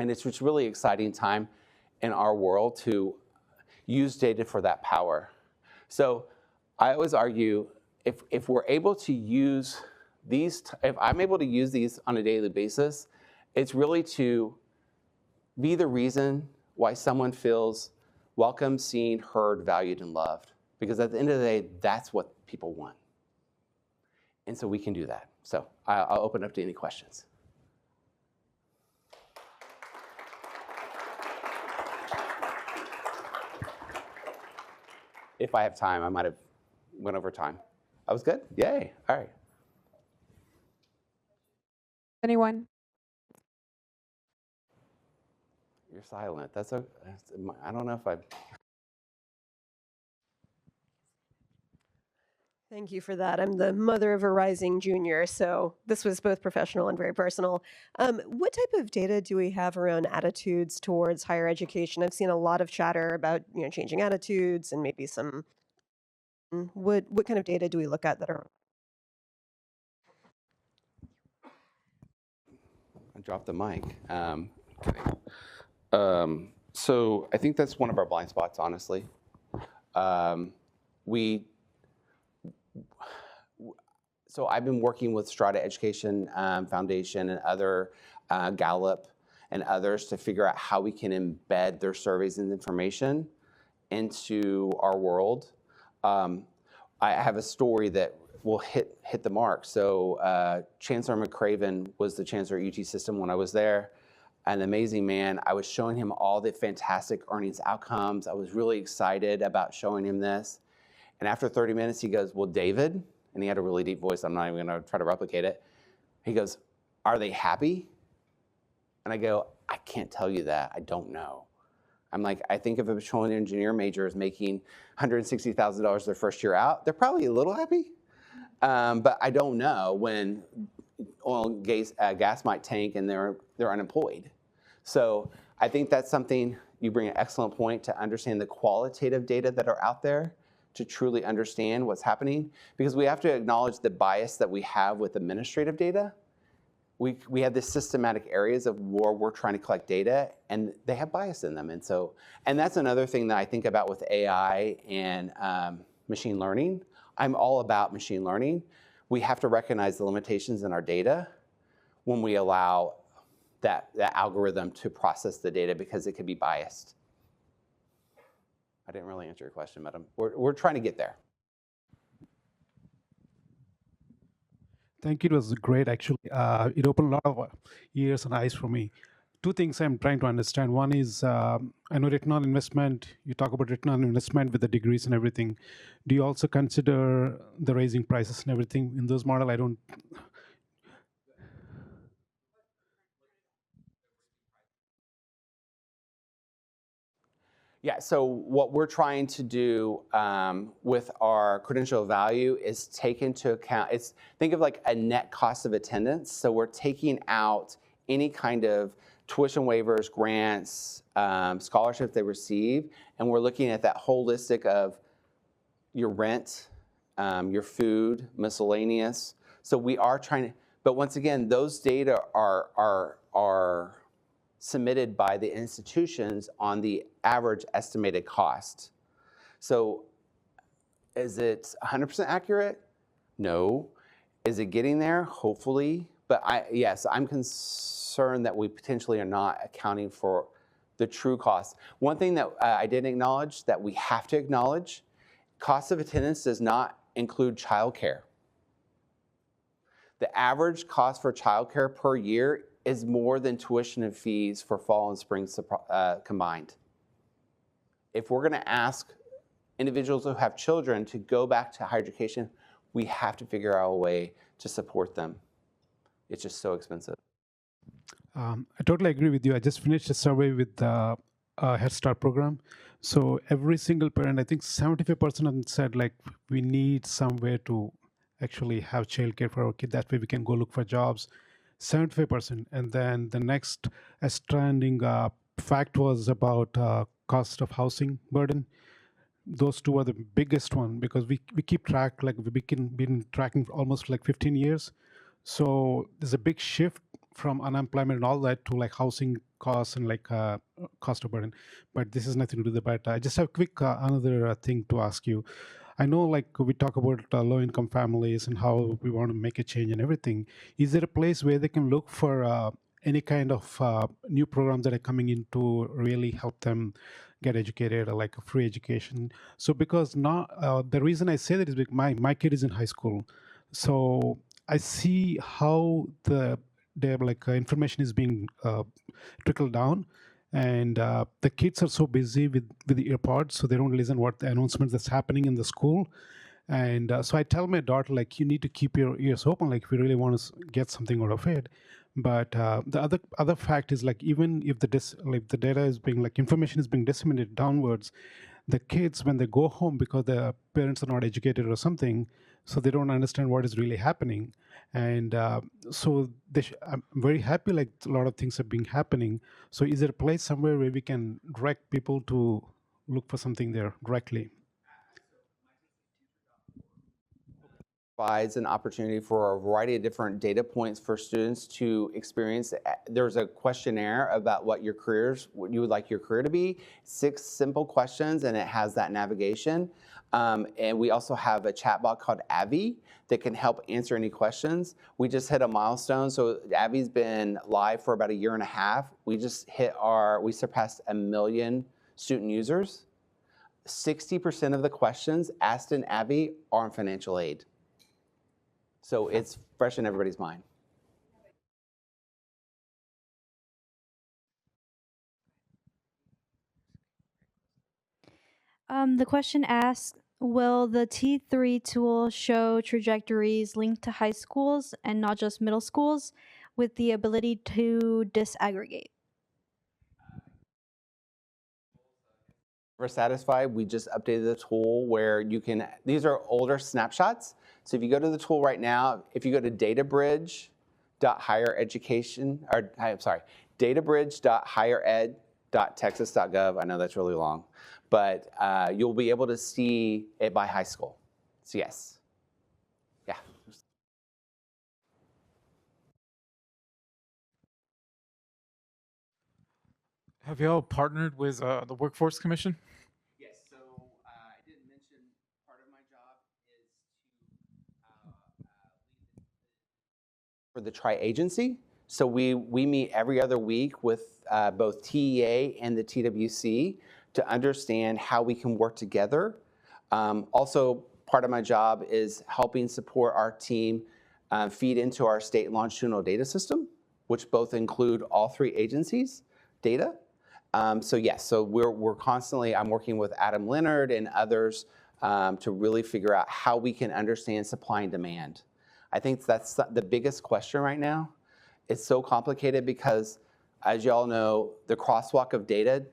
And it's just really exciting time in our world to use data for that power. So I always argue, if we're able to use these, if I'm able to use these on a daily basis, it's really to be the reason why someone feels welcome, seen, heard, valued, and loved. Because at the end of the day, that's what people want. And so we can do that. So I'll open up to any questions. If I have time, I might have went over time. I was good? Yay. All right. Anyone? You're silent. I don't know if I... Thank you for that. I'm the mother of a rising junior, so this was both professional and very personal. What type of data do we have around attitudes towards higher education? I've seen a lot of chatter about changing attitudes and maybe some. What kind of data do we look at that are? I dropped the mic. Kidding. So I think that's one of our blind spots, honestly. So I've been working with Strata Education Foundation and other Gallup and others to figure out how we can embed their surveys and information into our world. I have a story that will hit the mark. So Chancellor McCraven was the chancellor at UT System when I was there. An amazing man. I was showing him all the fantastic earnings outcomes. I was really excited about showing him this. And after 30 minutes, he goes, well, David, and he had a really deep voice. I'm not even going to try to replicate it. He goes, are they happy? And I go, I can't tell you that. I don't know. I'm like, I think if a petroleum engineer major is making $160,000 their first year out, they're probably a little happy. But I don't know when oil and gas might tank and they're unemployed. So I think that's something, you bring an excellent point, to understand the qualitative data that are out there to truly understand what's happening, because we have to acknowledge the bias that we have with administrative data. We have these systematic areas of where we're trying to collect data, and they have bias in them. And that's another thing that I think about with AI and machine learning. I'm all about machine learning. We have to recognize the limitations in our data when we allow that algorithm to process the data, because it could be biased. I didn't really answer your question, madam. We're trying to get there. Thank you. It was great, actually. It opened a lot of ears and eyes for me. Two things I'm trying to understand. One is, I know return on investment, you talk about return on investment with the degrees and everything. Do you also consider the raising prices and everything in those models? I don't. Yeah, so what we're trying to do with our credential value is take into account, think of like a net cost of attendance. So we're taking out any kind of tuition waivers, grants, scholarships they receive, and we're looking at that holistic of your rent, your food, miscellaneous. So we are trying to, but once again, those data are submitted by the institutions on the average estimated cost. So is it 100% accurate? No. Is it getting there? Hopefully. But yes, I'm concerned that we potentially are not accounting for the true cost. One thing that I didn't acknowledge that we have to acknowledge, cost of attendance does not include childcare. The average cost for childcare per year is more than tuition and fees for fall and spring combined. If we're going to ask individuals who have children to go back to higher education, we have to figure out a way to support them. It's just so expensive. I totally agree with you. I just finished a survey with the Head Start program. So every single parent, I think 75% of them said, like, we need somewhere to actually have childcare for our kid. That way we can go look for jobs. 75%. And then the next astounding fact was about cost of housing burden. Those two are the biggest one, because we keep track, like we've been tracking for almost like 15 years. So there's a big shift from unemployment and all that to like housing costs and like cost of burden. But this has nothing to do with that. But I just have a quick another thing to ask you. I know, like, we talk about low-income families and how we want to make a change and everything. Is there a place where they can look for any kind of new programs that are coming in to really help them get educated, or like a free education? So because now, the reason I say that is because my kid is in high school. So I see how the information is being trickled down. And the kids are so busy with the earpods, so they don't listen what the announcements that's happening in the school. And so I tell my daughter, like, you need to keep your ears open, like, if you really want to get something out of it. But the other fact is, like, even if the data is being, like, information is being disseminated downwards, the kids, when they go home, because their parents are not educated or something, so they don't understand what is really happening. And so I'm very happy like a lot of things are being happening. So is there a place somewhere where we can direct people to look for something there directly? Provides an opportunity for a variety of different data points for students to experience. There's a questionnaire about what you would like your career to be, 6 simple questions, and it has that navigation. And we also have a chatbot called Abby that can help answer any questions. We just hit a milestone. So Abby's been live for about 1.5 years. We surpassed 1 million student users. 60% of the questions asked in Abby are on financial aid. So it's fresh in everybody's mind. The question asks, will the T3 tool show trajectories linked to high schools and not just middle schools with the ability to disaggregate? We're satisfied. We just updated the tool where you can, these are older snapshots. So if you go to the tool right now, if you go to databridge.highered.texas.gov, I know that's really long, but you'll be able to see it by high school. So yes, yeah. Have you all partnered with the Workforce Commission? Yes, so I didn't mention part of my job is to for the tri-agency. So we meet every other week with both TEA and the TWC to understand how we can work together. Also, part of my job is helping support our team feed into our state longitudinal data system, which both include all 3 agencies' data. So yes, so we're constantly, I'm working with Adam Leonard and others to really figure out how we can understand supply and demand. I think that's the biggest question right now. It's so complicated because, as you all know, the crosswalk of data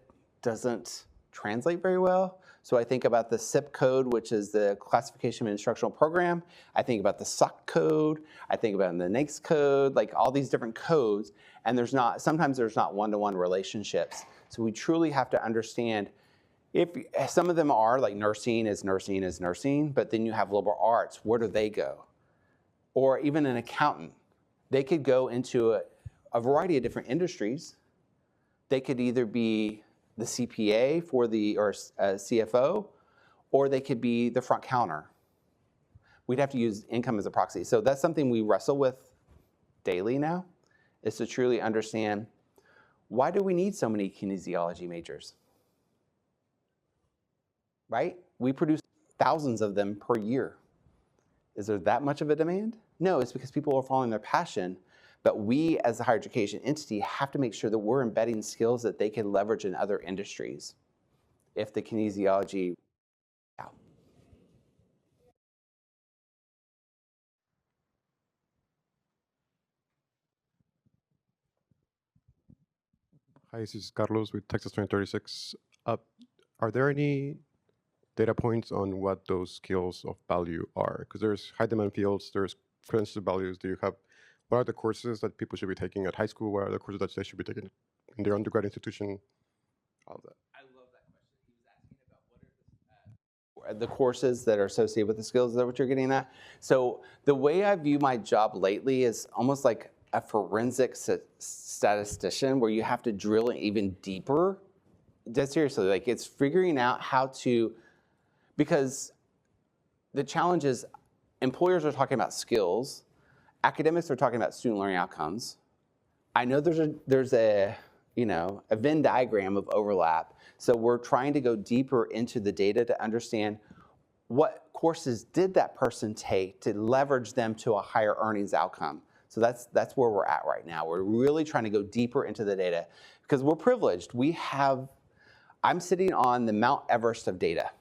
doesn't translate very well. So I think about the SIP code, which is the Classification of Instructional Program. I think about the SOC code. I think about the NAICS code, like all these different codes. And sometimes there's not one-to-one relationships. So we truly have to understand, if some of them are like nursing is nursing, but then you have liberal arts, where do they go? Or even an accountant. They could go into a variety of different industries. They could either be the CPA or CFO, or they could be the front counter. We'd have to use income as a proxy. So that's something we wrestle with daily now, is to truly understand, why do we need so many kinesiology majors? Right? We produce thousands of them per year. Is there that much of a demand? No, it's because people are following their passion, but we as the higher education entity have to make sure that we're embedding skills that they can leverage in other industries if the kinesiology. Hi, this is Carlos with Texas 2036. Are there any data points on what those skills of value are? Because there's high demand fields, there's credential values. What are the courses that people should be taking at high school? What are the courses that they should be taking in their undergrad institution? All of that. I love that question. He was asking about what are the courses that are associated with the skills. Is that what you're getting at? So the way I view my job lately is almost like a forensic statistician, where you have to drill even deeper. That's seriously, like, it's figuring out how to, because the challenge is employers are talking about skills, academics are talking about student learning outcomes. I know there's a Venn diagram of overlap. So we're trying to go deeper into the data to understand what courses did that person take to leverage them to a higher earnings outcome. So that's where we're at right now. We're really trying to go deeper into the data because we're privileged. I'm sitting on the Mount Everest of data.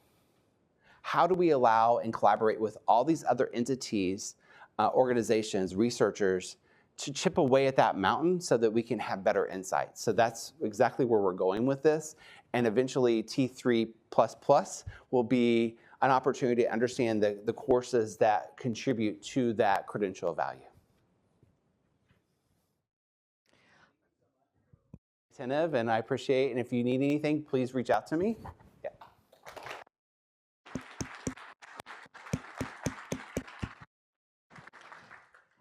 How do we allow and collaborate with all these other entities, organizations, researchers, to chip away at that mountain so that we can have better insights? So that's exactly where we're going with this. and eventually T3++ will be an opportunity to understand the courses that contribute to that credential value. Attentive, and I appreciate, and if you need anything, please reach out to me. Yeah.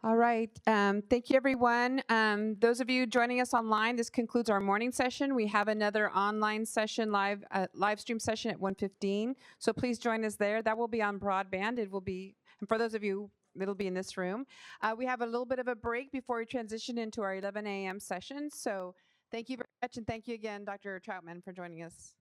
All right. Thank you, everyone. Those of you joining us online, this concludes our morning session. We have another online session, live stream session at 1:15. So please join us there. That will be on broadband. It will be, and for those of you, it'll be in this room. We have a little bit of a break before we transition into our 11 a.m. session. So thank you very much, and thank you again, Dr. Troutman, for joining us.